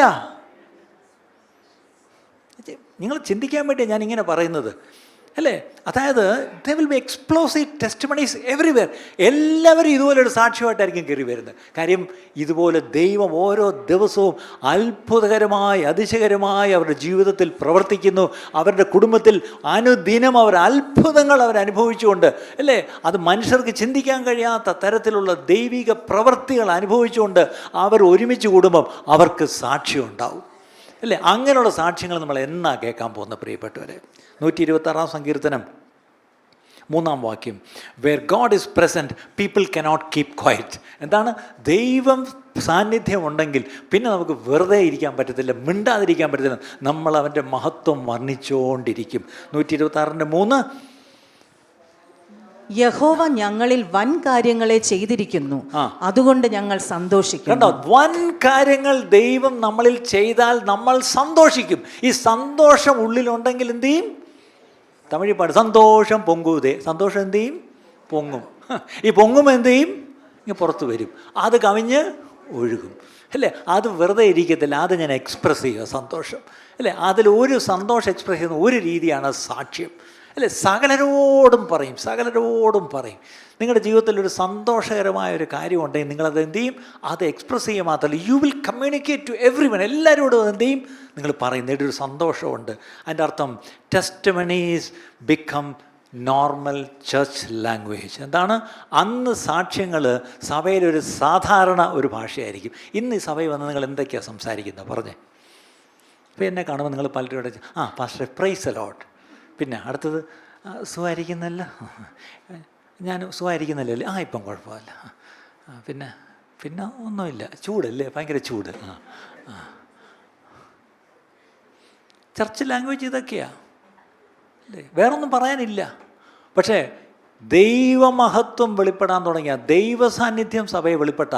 നിങ്ങൾ ചിന്തിക്കാൻ വേണ്ടിയാണ് ഞാനിങ്ങനെ പറയുന്നത്, അല്ലേ? അതായത് they will be explosive testimonies everywhere. എല്ലാവരും ഇതുപോലെ ഒരു സാക്ഷ്യമായിട്ടായിരിക്കും കയറി വരുന്നത്. കാര്യം ഇതുപോലെ ദൈവം ഓരോ ദിവസവും അത്ഭുതകരമായി അതിശയകരമായി അവരുടെ ജീവിതത്തിൽ പ്രവർത്തിക്കുന്നു. അവരുടെ കുടുംബത്തിൽ അനുദിനം അവർ അത്ഭുതങ്ങൾ അനുഭവിച്ചുകൊണ്ട്, അല്ലേ, അത് മനുഷ്യർക്ക് ചിന്തിക്കാൻ കഴിയാത്ത തരത്തിലുള്ള ദൈവിക പ്രവൃത്തികൾ അനുഭവിച്ചുകൊണ്ട് അവർ ഒരുമിച്ച് കൂടുമ്പം അവർക്ക് സാക്ഷ്യം ഉണ്ടാവും, അല്ലേ? അങ്ങനെയുള്ള സാക്ഷ്യങ്ങൾ നമ്മൾ എന്നാ കേൾക്കാൻ പോകുന്ന പ്രിയപ്പെട്ടവരെ? 126 സങ്കീർത്തനം 3-ാം വാക്യം, where God is present people cannot keep quiet. എന്താണ്? ദൈവം സാന്നിധ്യം ഉണ്ടെങ്കിൽ പിന്നെ നമുക്ക് വെറുതെ ഇരിക്കാൻ പറ്റത്തില്ല, മിണ്ടാതിരിക്കാൻ പറ്റത്തില്ല. നമ്മൾ അവൻ്റെ മഹത്വം വർണ്ണിച്ചുകൊണ്ടിരിക്കും. 126:3, യഹോവ ഞങ്ങളിൽ വൻ കാര്യങ്ങളെ ചെയ്തിരിക്കുന്നു, അതുകൊണ്ട് ഞങ്ങൾ സന്തോഷിക്കും. കണ്ടോ? വൻ കാര്യങ്ങൾ ദൈവം നമ്മളിൽ ചെയ്താൽ നമ്മൾ സന്തോഷിക്കും. ഈ സന്തോഷം ഉള്ളിലുണ്ടെങ്കിൽ എന്ത് ചെയ്യും? തമിഴ് പാട്, സന്തോഷം പൊങ്കൂതേ. സന്തോഷം എന്ത് ചെയ്യും? പൊങ്ങും. ഈ പൊങ്ങുമ്പോൾ എന്ത് ചെയ്യും? ഇങ്ങനെ പുറത്ത് വരും, അത് കവിഞ്ഞ് ഒഴുകും, അല്ലേ? അത് വെറുതെ ഇരിക്കത്തില്ല, അത് ഞാൻ എക്സ്പ്രസ് ചെയ്യുക സന്തോഷം, അല്ലേ? അതിൽ ഒരു സന്തോഷം എക്സ്പ്രസ് ചെയ്യുന്ന ഒരു രീതിയാണ് സാക്ഷ്യം, അല്ലേ? സകലരോടും പറയും, സകലരോടും പറയും. നിങ്ങളുടെ ജീവിതത്തിൽ ഒരു സന്തോഷകരമായ ഒരു കാര്യം ഉണ്ടെങ്കിൽ നിങ്ങളത് എന്ത് ചെയ്യും? അത് എക്സ്പ്രസ് ചെയ്യുക മാത്രമല്ല, you will communicate to everyone. എല്ലാവരോടും എന്ത് ചെയ്യും? നിങ്ങൾ പറയും. നേടിയൊരു സന്തോഷമുണ്ട്. അതിൻ്റെ അർത്ഥം testimonies become normal church language. എന്താണ്? അന്ന് സാക്ഷ്യങ്ങൾ സഭയിലൊരു സാധാരണ ഒരു ഭാഷയായിരിക്കും. ഇന്ന് ഈ സഭയിൽ വന്ന് നിങ്ങൾ എന്തൊക്കെയാണ് സംസാരിക്കുന്നത്? പറഞ്ഞേ. ഇപ്പോൾ എന്നെ കാണുമ്പോൾ നിങ്ങൾ പലരോട് പാസ്റ്റർ പ്രൈസ് ദി ലോർഡ്, പിന്നെ അടുത്തത് സുഖമായിരിക്കുന്നല്ലോ, ഞാൻ സുഖമായിരിക്കുന്നില്ലല്ലേ, ഇപ്പം കുഴപ്പമില്ല, പിന്നെ പിന്നെ ഒന്നുമില്ല, ചൂടല്ലേ, ഭയങ്കര ചൂട്. ചർച്ച് ലാംഗ്വേജ് ഇതൊക്കെയാണ്, അല്ലേ? വേറൊന്നും പറയാനില്ല. പക്ഷേ ദൈവമഹത്വം വെളിപ്പെടാൻ തുടങ്ങിയ, ദൈവ സാന്നിധ്യം സഭയെ വെളിപ്പെട്ട,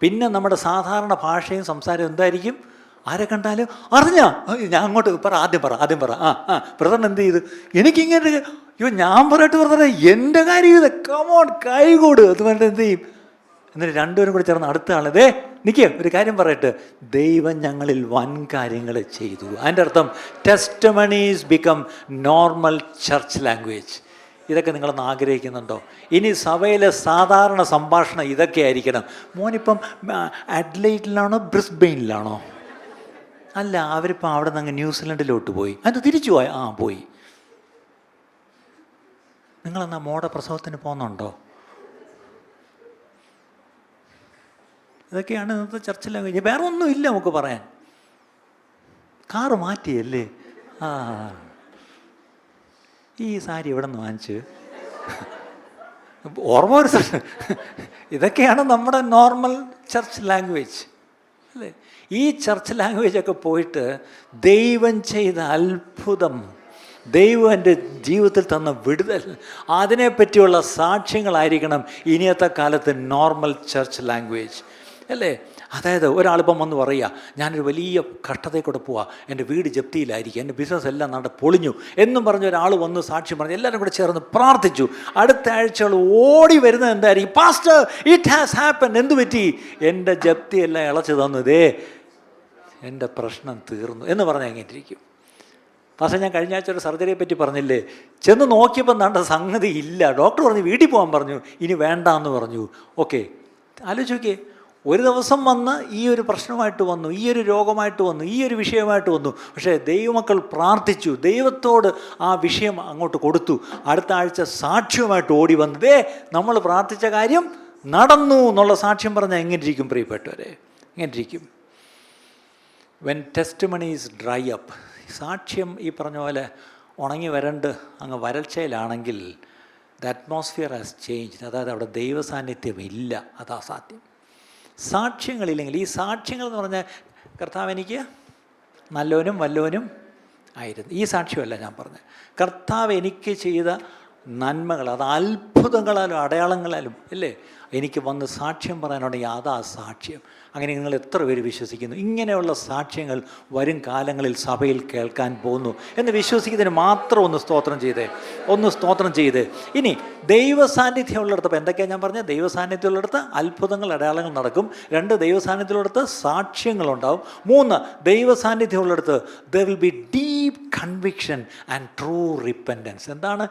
പിന്നെ നമ്മുടെ സാധാരണ ഭാഷയും സംസാരവും എന്തായിരിക്കും? ആരെ കണ്ടാലും അറിഞ്ഞാ ഞാൻ അങ്ങോട്ട് ആദ്യം പറ ബ്രദർ എന്ത് ചെയ്തു, എനിക്കിങ്ങനെ, ഞാൻ പറയട്ടെ ബ്രദറെ എൻ്റെ കാര്യം ഇത്, കമോൺ കൈകൂട് അത് പറഞ്ഞിട്ട് എന്ത് ചെയ്യും? എന്നിട്ട് രണ്ടുപേരും കൂടി ചേർന്ന് അടുത്ത ആളതേ നിൽക്കുക, ഒരു കാര്യം പറയട്ടെ, ദൈവം ഞങ്ങളിൽ വൻ കാര്യങ്ങൾ ചെയ്തു. അതിൻ്റെ അർത്ഥം testimonies become normal church language. ഇതൊക്കെ നിങ്ങളൊന്ന് ആഗ്രഹിക്കുന്നുണ്ടോ? ഇനി സഭയിലെ സാധാരണ സംഭാഷണം ഇതൊക്കെ ആയിരിക്കണം. മോനിപ്പം അഡ്ലൈറ്റിലാണോ ബ്രിസ്ബെയിനിലാണോ? അല്ല, അവരിപ്പോൾ അവിടെ നിന്ന് അങ്ങ് ന്യൂസിലൻഡിലോട്ട് പോയി, അത് തിരിച്ചു പോയി. പോയി. നിങ്ങളെന്നാ മോടെ പ്രസവത്തിന് പോകുന്നുണ്ടോ? ഇതൊക്കെയാണ് ഇന്നത്തെ ചർച്ച ലാംഗ്വേജ്. വേറെ ഒന്നും ഇല്ല നമുക്ക് പറയാൻ. കാറ് മാറ്റിയല്ലേ? ഈ സാരി എവിടെ നിന്ന് വാങ്ങിച്ച്? ഓർമ്മ ഒരു ഇതൊക്കെയാണ് നമ്മുടെ നോർമൽ ചർച്ച് ലാംഗ്വേജ്, അല്ലേ? ഈ ചർച്ച് ലാംഗ്വേജൊക്കെ പോയിട്ട് ദൈവം ചെയ്ത അത്ഭുതം, ദൈവം എൻ്റെ ജീവിതത്തിൽ തന്ന വിടുതൽ, അതിനെപ്പറ്റിയുള്ള സാക്ഷ്യങ്ങളായിരിക്കണം ഇനിയത്തെ കാലത്ത് നോർമൽ ചർച്ച് ലാംഗ്വേജ്, അല്ലേ? അതായത് ഒരാളിപ്പം വന്ന് പറയുക, ഞാനൊരു വലിയ കഷ്ടതയിൽ കൂടെ പോവാ, എൻ്റെ വീട് ജപ്തിയിലായിരിക്കും, എൻ്റെ ബിസിനസ് എല്ലാം പൊളിഞ്ഞു എന്നും പറഞ്ഞ ഒരാൾ വന്ന് സാക്ഷ്യം പറഞ്ഞു. എല്ലാവരും കൂടെ ചേർന്ന് പ്രാർത്ഥിച്ചു. അടുത്ത ആഴ്ചകൾ ഓടി വരുന്നത് എന്തായിരിക്കും? Pastor it has happen. എന്തു പറ്റി? എൻ്റെ ജപ്തി എല്ലാം ഇളച്ചു തന്നതേ, എൻ്റെ പ്രശ്നം തീർന്നു എന്ന് പറഞ്ഞാൽ എങ്ങനെയിരിക്കും? പക്ഷേ ഞാൻ കഴിഞ്ഞ ആഴ്ച ഒരു സർജറിയെ പറ്റി പറഞ്ഞില്ലേ, ചെന്ന് നോക്കിയപ്പോൾ എന്താണ്ട സംഗതി ഇല്ല. ഡോക്ടർ പറഞ്ഞു വീട്ടിൽ പോകാൻ പറഞ്ഞു, ഇനി വേണ്ടാന്ന് പറഞ്ഞു. ഓക്കെ, ആലോചിക്കേ, ഒരു ദിവസം വന്ന് ഈ ഒരു പ്രശ്നമായിട്ട് വന്നു, ഈ ഒരു രോഗമായിട്ട് വന്നു, ഈ ഒരു വിഷയമായിട്ട് വന്നു. പക്ഷേ ദൈവമക്കൾ പ്രാർത്ഥിച്ചു, ദൈവത്തോട് ആ വിഷയം അങ്ങോട്ട് കൊടുത്തു. അടുത്ത ആഴ്ച സാക്ഷ്യമായിട്ട് ഓടി വന്നതേ നമ്മൾ പ്രാർത്ഥിച്ച കാര്യം നടന്നു എന്നുള്ള സാക്ഷ്യം പറഞ്ഞാൽ എങ്ങനെ ഇരിക്കും പ്രിയപ്പെട്ടവരെ? എങ്ങനെ ഇരിക്കും? വെൻ ടെസ്റ്റിമണീസ് ഡ്രൈ അപ്പ്, സാക്ഷ്യം ഈ പറഞ്ഞ പോലെ ഉണങ്ങി വരണ്ട് അങ്ങ് വരൾച്ചയിലാണെങ്കിൽ ദ അറ്റ്മോസ്ഫിയർ ഹാസ് ചേഞ്ച്. അതായത് അവിടെ ദൈവ സാന്നിധ്യം ഇല്ല, അതാ സാധ്യം. സാക്ഷ്യങ്ങളില്ലെങ്കിൽ, ഈ സാക്ഷ്യങ്ങൾ എന്ന് പറഞ്ഞാൽ കർത്താവ് എനിക്ക് നല്ലവനും വല്ലവനും ആയിരുന്നു, ഈ സാക്ഷ്യമല്ല ഞാൻ പറഞ്ഞത്. കർത്താവ് എനിക്ക് ചെയ്ത നന്മകൾ, അത് അത്ഭുതങ്ങളാലും അടയാളങ്ങളാലും അല്ലേ എനിക്ക് വന്ന് സാക്ഷ്യം പറയാനുണ്ടെങ്കിൽ അതാ സാക്ഷ്യം. അങ്ങനെ നിങ്ങൾ എത്ര പേര് വിശ്വസിക്കുന്നു ഇങ്ങനെയുള്ള സാക്ഷ്യങ്ങൾ വരും കാലങ്ങളിൽ സഭയിൽ കേൾക്കാൻ പോകുന്നു എന്ന് വിശ്വസിക്കുന്നതിന് മാത്രം ഒന്ന് സ്തോത്രം ചെയ്ത്. ഇനി ദൈവ സാന്നിധ്യം ഉള്ളിടത്ത്, അപ്പോൾ എന്തൊക്കെയാണ് ഞാൻ പറഞ്ഞത്? ദൈവ സാന്നിധ്യം ഉള്ളിടത്ത് അത്ഭുതങ്ങൾ അടയാളങ്ങൾ നടക്കും. 2, ദൈവ സാന്നിധ്യമുള്ളിടത്ത് സാക്ഷ്യങ്ങളുണ്ടാവും. 3, ദൈവ സാന്നിധ്യം ഉള്ളിടത്ത് there will be deep conviction and true repentance. എന്താണ്?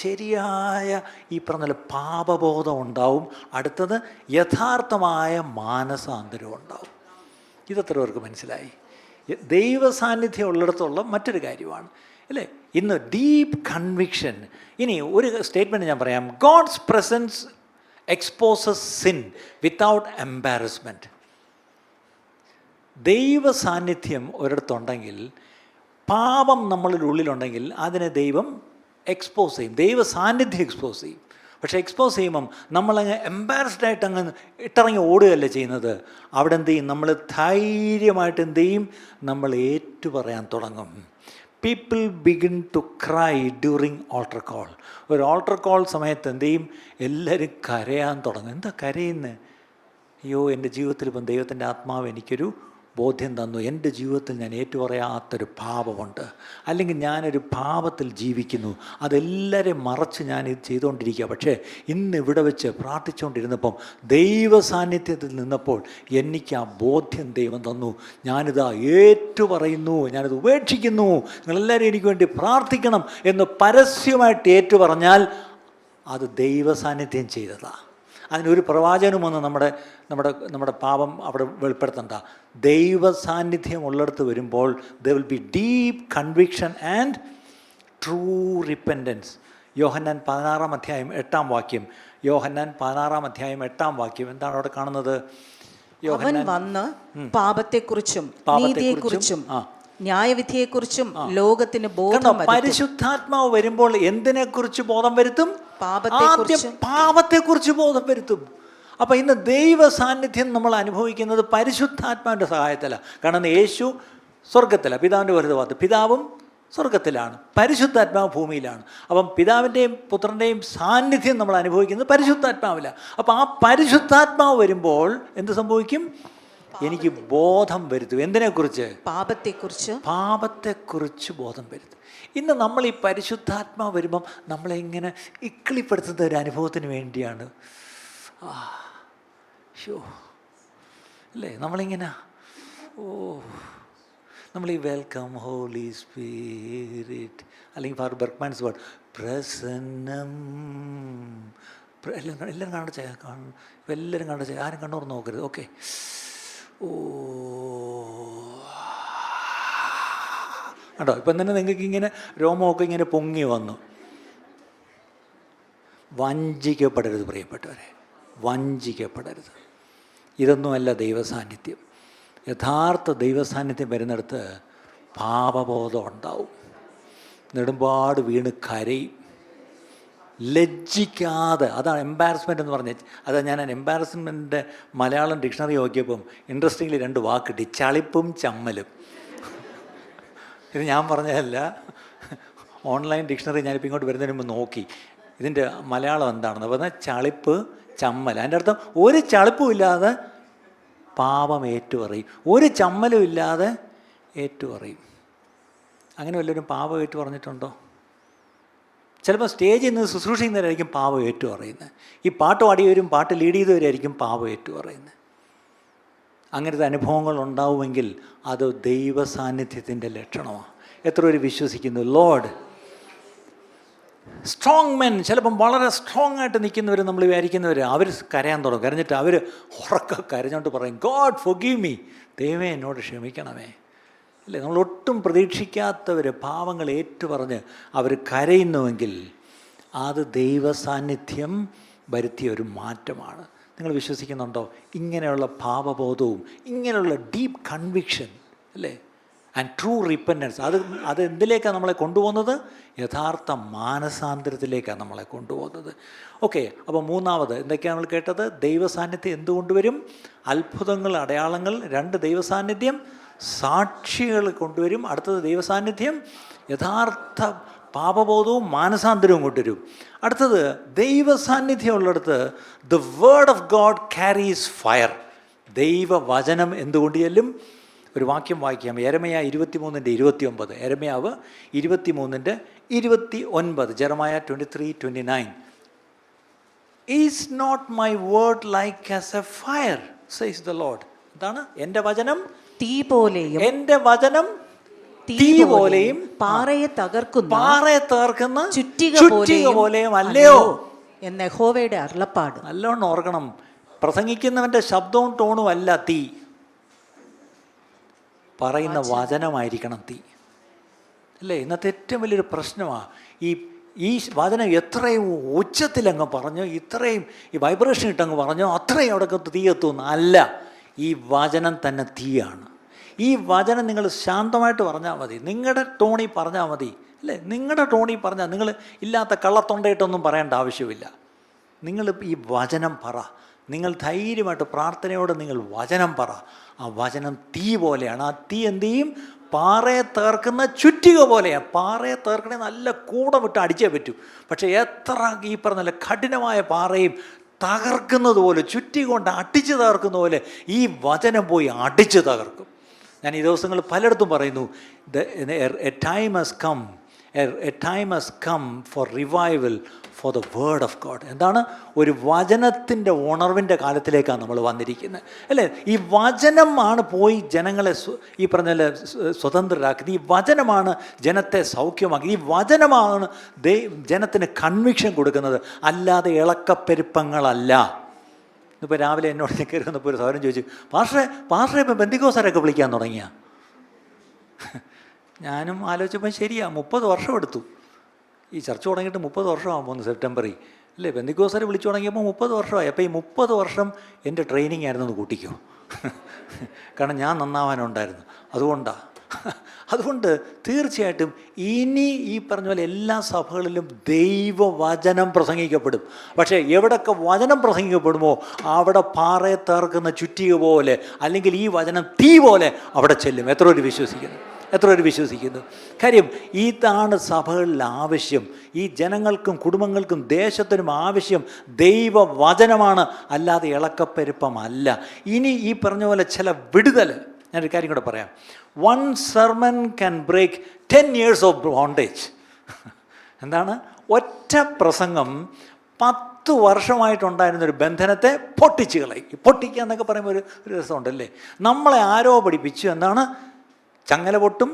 ശരിയായ ഈ പറഞ്ഞ പാപബോധം ഉണ്ടാവും. അടുത്തത് യഥാർത്ഥമായ മാനസാന്തരം ഉണ്ടാവും. ഇതെത്ര പേർക്ക് മനസ്സിലായി? ദൈവ സാന്നിധ്യം ഉള്ളിടത്തുള്ള മറ്റൊരു കാര്യമാണ് അല്ലേ ഇന്ന് ഡീപ്പ് കൺവിക്ഷൻ. ഇനി ഒരു സ്റ്റേറ്റ്മെൻറ്റ് ഞാൻ പറയാം. God's presence exposes sin without embarrassment. ദൈവ സാന്നിധ്യം ഒരിടത്തുണ്ടെങ്കിൽ, പാപം നമ്മളുടെ ഉള്ളിലുണ്ടെങ്കിൽ അതിനെ ദൈവം എക്സ്പോസ് ചെയ്യും, ദൈവ സാന്നിധ്യം എക്സ്പോസ് ചെയ്യും. പക്ഷേ എക്സ്പോസ് ചെയ്യുമ്പം നമ്മളങ്ങ് എംബാരസ്ഡ് ആയിട്ട് അങ്ങ് ഇട്ടിറങ്ങി ഓടുകയല്ല ചെയ്യുന്നത്. അവിടെ എന്ത് ചെയ്യും? നമ്മൾ ധൈര്യമായിട്ട് എന്ത് ചെയ്യും? നമ്മൾ ഏറ്റുപറയാൻ തുടങ്ങും. People begin to cry during altar call. ഒരു ഓൾട്ടർ കോൾ സമയത്ത് എന്ത് ചെയ്യും? എല്ലാവരും കരയാൻ തുടങ്ങും. എന്താ കരയുന്നത്? അയ്യോ, എൻ്റെ ജീവിതത്തിൽ ഇപ്പം ദൈവത്തിൻ്റെ ആത്മാവ് എനിക്കൊരു ബോധ്യം തന്നു, എൻ്റെ ജീവിതത്തിൽ ഞാൻ ഏറ്റുപറയാത്തൊരു പാപമുണ്ട്, അല്ലെങ്കിൽ ഞാനൊരു പാപത്തിൽ ജീവിക്കുന്നു, അതെല്ലാവരെയും മറച്ച് ഞാൻ ഇത് ചെയ്തുകൊണ്ടിരിക്കുക. പക്ഷേ ഇന്ന് ഇവിടെ വെച്ച് പ്രാർത്ഥിച്ചുകൊണ്ടിരുന്നപ്പം ദൈവ സാന്നിധ്യത്തിൽ നിന്നപ്പോൾ എനിക്ക് ആ ബോധ്യം ദൈവം തന്നു. ഞാനിതാ ഏറ്റുപറയുന്നു, ഞാനിത് ഉപേക്ഷിക്കുന്നു, നിങ്ങളെല്ലാവരും എനിക്ക് വേണ്ടി പ്രാർത്ഥിക്കണം എന്ന് പരസ്യമായിട്ട് ഏറ്റുപറഞ്ഞാൽ അത് ദൈവ സാന്നിധ്യം ചെയ്തതാണ്. അതിനൊരു പ്രവാചകനും വന്ന് നമ്മുടെ പാപം അവിടെ വെളിപ്പെടുത്തണ്ട. ദൈവ സാന്നിധ്യം ഉള്ളിടത്ത് വരുമ്പോൾ there will be deep conviction and true repentance. യോഹന്നാൻ 16-8 വാക്യം. യോഹന്നാൻ 16-8 എന്താണ് അവിടെ കാണുന്നത്? അവൻ വന്ന് പാപത്തെക്കുറിച്ചും നീതിയെക്കുറിച്ചും ന്യായവിധിയെക്കുറിച്ചും ലോകത്തിന് ബോധം. പരിശുദ്ധാത്മാവ് വരുമ്പോൾ എന്തിനെക്കുറിച്ച് ബോധം വരുത്തും? പാപത്തെക്കുറിച്ച് ബോധം വരുത്തും. അപ്പം ഇന്ന് ദൈവ സാന്നിധ്യം നമ്മൾ അനുഭവിക്കുന്നത് പരിശുദ്ധാത്മാവിൻ്റെ സഹായത്തിലാണ്. കാരണം യേശു സ്വർഗത്തിലാണ്, പിതാവിൻ്റെ വലതുഭാഗത്ത്, പിതാവും സ്വർഗത്തിലാണ്, പരിശുദ്ധാത്മാവ് ഭൂമിയിലാണ്. അപ്പം പിതാവിൻ്റെയും പുത്രൻ്റെയും സാന്നിധ്യം നമ്മൾ അനുഭവിക്കുന്നത് പരിശുദ്ധാത്മാവിലാണ്. അപ്പം ആ പരിശുദ്ധാത്മാവ് വരുമ്പോൾ എന്ത് സംഭവിക്കും? എനിക്ക് ബോധം വരുത്തും. എന്തിനെക്കുറിച്ച്? പാപത്തെക്കുറിച്ച് ബോധം വരുത്തും. ഇന്ന് നമ്മൾ ഈ പരിശുദ്ധാത്മാവ് വരുമ്പം നമ്മളെ ഇങ്ങനെ ഇക്കിളിപ്പെടുത്തുന്ന ഒരു അനുഭവത്തിന് വേണ്ടിയാണ്. അല്ലേ നമ്മളിങ്ങനെ നമ്മൾ ഈ വെൽക്കം ഹോളി സ്പിരിറ്റ്, അല്ലെങ്കിൽ ഫാദർ ബെർഗ്മാൻസ് വേർഡ് പ്രസന്നം, എല്ലാവരും കണ്ടു എല്ലാവരും കണ്ടു, ആരും കണ്ണൂർ നോക്കരുത്. ഓക്കെ. കേട്ടോ, ഇപ്പം തന്നെ നിങ്ങൾക്ക് ഇങ്ങനെ രോമമൊക്കെ ഇങ്ങനെ പൊങ്ങി വന്നു. വഞ്ചിക്കപ്പെടരുത് പ്രിയപ്പെട്ടവരെ, വഞ്ചിക്കപ്പെടരുത്. ഇതൊന്നുമല്ല ദൈവസാന്നിധ്യം. യഥാർത്ഥ ദൈവസാന്നിധ്യം വരുന്നിടത്ത് പാപബോധം ഉണ്ടാവും, നെടുമ്പാട് വീണ് കരയും, ലജ്ജിക്കാതെ. അതാണ് എംബാരസ്മെൻ്റ് എന്ന് പറഞ്ഞത്. അതാണ് ഞാൻ എംബാരസ്മെൻറ്റിൻ്റെ മലയാളം ഡിക്ഷണറി നോക്കിയപ്പം ഇൻട്രസ്റ്റിംഗ്ലി 2 വാക്ക് കിട്ടി: ചളിപ്പും ചമ്മലും. ഇത് ഞാൻ പറഞ്ഞതല്ല, ഓൺലൈൻ ഡിക്ഷണറി ഞാനിപ്പോൾ ഇങ്ങോട്ട് വരുന്നതിന് മുമ്പ് നോക്കി ഇതിൻ്റെ മലയാളം എന്താണെന്ന് പറഞ്ഞാൽ ചളിപ്പ്, ചമ്മൽ. അതിൻ്റെ അർത്ഥം ഒരു ചളിപ്പും ഇല്ലാതെ പാപം ഏറ്റുപറയും, ഒരു ചമ്മലും ഇല്ലാതെ ഏറ്റുപറയും. അങ്ങനെ വല്ലവരും പാപം ഏറ്റു പറഞ്ഞിട്ടുണ്ടോ? ചിലപ്പോൾ സ്റ്റേജിൽ നിന്ന് ശുശ്രൂഷിക്കുന്നവരായിരിക്കും പാപം ഏറ്റു പറയുന്നത്. ഈ പാട്ട് പാടിയവരും പാട്ട് ലീഡ് ചെയ്തവരായിരിക്കും പാപം ഏറ്റു പറയുന്നത്. അങ്ങനത്തെ അനുഭവങ്ങൾ ഉണ്ടാവുമെങ്കിൽ അത് ദൈവ സാന്നിധ്യത്തിൻ്റെ ലക്ഷണമാണ്. എത്ര പേര് വിശ്വസിക്കുന്നു? ലോർഡ് സ്ട്രോങ് മെൻ, ചിലപ്പം വളരെ സ്ട്രോങ് ആയിട്ട് നിൽക്കുന്നവർ, നമ്മൾ വിചാരിക്കുന്നവർ, അവർ കരയാൻ തുടങ്ങും. കരഞ്ഞിട്ട് അവർ ഉറക്കെ കരഞ്ഞോണ്ട് പറയും, ഗോഡ് ഫോർഗീവ് മീ, ദൈവമേ എന്നോട് ക്ഷമിക്കണമേ. അല്ലേ, നമ്മളൊട്ടും പ്രതീക്ഷിക്കാത്തവർ പാവങ്ങൾ ഏറ്റുപറഞ്ഞ് അവർ കരയുന്നുവെങ്കിൽ അത് ദൈവ സാന്നിധ്യം വരുത്തിയ ഒരു മാറ്റമാണ്. നിങ്ങൾ വിശ്വസിക്കുന്നുണ്ടോ? ഇങ്ങനെയുള്ള പാപബോധവും ഇങ്ങനെയുള്ള ഡീപ്പ് കൺവിക്ഷൻ, അല്ലേ, ആൻഡ് ട്രൂ റിപ്പൻറ്റൻസ്. അത് എന്തിലേക്കാണ് നമ്മളെ കൊണ്ടുപോകുന്നത്? യഥാർത്ഥ മാനസാന്തരത്തിലേക്കാണ് നമ്മളെ കൊണ്ടുപോകുന്നത്. ഓക്കെ, അപ്പോൾ മൂന്നാമത് എന്തൊക്കെയാണ് നമ്മൾ കേട്ടത്? ദൈവസാന്നിധ്യം എന്തുകൊണ്ടുവരും? അത്ഭുതങ്ങൾ, അടയാളങ്ങൾ. 2, ദൈവസാന്നിധ്യം സാക്ഷികൾ കൊണ്ടുവരും. അടുത്തത് ദൈവസാന്നിധ്യം യഥാർത്ഥ പാപബോധവും മാനസാന്തരവും കൊണ്ടുവരും. അടുത്തത് ദൈവസാന്നിധ്യം ഉള്ളിടത്ത് the word of God carries fire. ദൈവവചനം എന്തുകൊണ്ട് ചെല്ലും? ഒരു വാക്യം വായിക്കാം. യെരമ്യാ 23:29. യെരമ്യാവ് 23:29. Jeremiah 23:29. Is not my word like as a fire says the Lord. എന്താണ്? എൻ്റെ വചനം തീ പോലെയും, എൻ്റെ വചനം തീ പോലെയും പാറയെ തകർക്കുന്ന ചുറ്റിക പോലെയും അല്ലയോ എന്ന് യഹോവയുടെ അരുളപ്പാട്. നല്ലോണം ഓർക്കണം. പ്രസംഗിക്കുന്നവൻ്റെ ശബ്ദവും ടോണും അല്ല തീ, പറയുന്ന വചനമായിരിക്കണം തീ. അല്ലേ? ഇന്നത്തെ ഏറ്റവും വലിയൊരു പ്രശ്നമാണ് ഈ വചനം എത്രയും ഉച്ചത്തിലങ്ങ് പറഞ്ഞോ, ഇത്രയും ഈ വൈബ്രേഷൻ ഇട്ടങ്ങ് പറഞ്ഞോ, അത്രയും അവിടെ തീ എത്തുന്നു. അല്ല, ഈ വചനം തന്നെ തീയാണ്. ഈ വചനം നിങ്ങൾ ശാന്തമായിട്ട് പറഞ്ഞാൽ മതി, നിങ്ങളുടെ ടോണിൽ പറഞ്ഞാൽ മതി. അല്ലേ? നിങ്ങളുടെ ടോണിൽ പറഞ്ഞാൽ, നിങ്ങൾ ഇല്ലാത്ത കള്ളത്തൊണ്ടയിട്ടൊന്നും പറയേണ്ട ആവശ്യമില്ല. നിങ്ങൾ ഈ വചനം പറ. നിങ്ങൾ ധൈര്യമായിട്ട് പ്രാർത്ഥനയോടെ നിങ്ങൾ വചനം പറ. ആ വചനം തീ പോലെയാണ്. ആ തീ എന്ത് ചെയ്യും? പാറയെ തകർക്കുന്ന ചുറ്റിക പോലെയാണ്. പാറയെ തകർക്കണേ നല്ല കൂടെ വിട്ട് അടിച്ചേ പറ്റൂ. പക്ഷേ എത്ര ഈ പറഞ്ഞ കഠിനമായ പാറയും തകർക്കുന്നത് പോലെ, ചുറ്റിക കൊണ്ട് അടിച്ച് തകർക്കുന്ന പോലെ ഈ വചനം പോയി അടിച്ച് തകർക്കും. ഞാൻ ഈ ദിവസങ്ങൾ പലയിടത്തും പറയുന്നു, a time has come for revival for the word of God. എന്താണ്? ഒരു വചനത്തിൻ്റെ ഉണർവിൻ്റെ കാലത്തിലേക്കാണ് നമ്മൾ വന്നിരിക്കുന്നത്. അല്ലേ? ഈ വചനമാണ് പോയി ജനങ്ങളെ ഈ പറഞ്ഞ സ്വതന്ത്രരാക്കുന്നത്. ഈ വചനമാണ് ജനത്തെ സൗഖ്യമാക്കുന്നത്. ഈ വചനമാണ് ജനത്തിന് കൺവിക്ഷൻ കൊടുക്കുന്നത്, അല്ലാതെ ഇളക്കപ്പെരുപ്പങ്ങളല്ല. ഇപ്പോൾ രാവിലെ എന്നോട് കയറുന്നപ്പോൾ ഒരു സൗരം ചോദിച്ചു, പാസ്റ്ററെ ഇപ്പം ബെന്തിക്കോസാരൊക്കെ വിളിക്കാൻ തുടങ്ങിയ. ഞാനും ആലോചിച്ചപ്പോൾ ശരിയാ, 30 വർഷം എടുത്തു. ഈ ചർച്ച തുടങ്ങിയിട്ട് 30 വർഷമാകുമ്പോൾ പോകുന്നു സെപ്റ്റംബറിൽ. അല്ലേ? ബെന്തിക്കോസാരെ വിളിച്ചു തുടങ്ങിയപ്പോൾ 30 വർഷമായി. അപ്പോൾ ഈ 30 വർഷം എൻ്റെ ട്രെയിനിങ് ആയിരുന്നു എന്ന് കൂട്ടിക്കോ. കാരണം ഞാൻ നന്നാവാനുണ്ടായിരുന്നു. അതുകൊണ്ട് തീർച്ചയായിട്ടും ഇനി ഈ പറഞ്ഞ പോലെ എല്ലാ സഭകളിലും ദൈവവചനം പ്രസംഗിക്കപ്പെടും. പക്ഷേ എവിടെയൊക്കെ വചനം പ്രസംഗിക്കപ്പെടുമോ അവിടെ പാറയെ തകർക്കുന്ന ചുറ്റിക പോലെ, അല്ലെങ്കിൽ ഈ വചനം തീ പോലെ അവിടെ ചെല്ലും. എത്ര പേര് വിശ്വസിക്കുന്നു? കാര്യം ഇതാണ് സഭകളിൽ ആവശ്യം. ഈ ജനങ്ങൾക്കും കുടുംബങ്ങൾക്കും ദേശത്തിനും ആവശ്യം ദൈവവചനമാണ്, അല്ലാതെ ഇളക്കപ്പെരുപ്പമല്ല. ഇനി ഈ പറഞ്ഞ പോലെ ചില വിടുതൽ. ഞാനൊരു കാര്യം കൂടെ പറയാം. 1 sermon can break 10 years of bondage. എന്താണ്? ഒറ്റ പ്രസംഗം 10 വർഷമായിട്ടുണ്ടായിരുന്നൊരു ബന്ധനത്തെ പൊട്ടിച്ച് കളയും. പൊട്ടിക്കുക എന്നൊക്കെ പറയുമ്പോൾ ഒരു രസമുണ്ടല്ലേ? നമ്മളെ ആരോ പഠിപ്പിച്ചു, എന്താണ്? ചങ്ങല പൊട്ടും,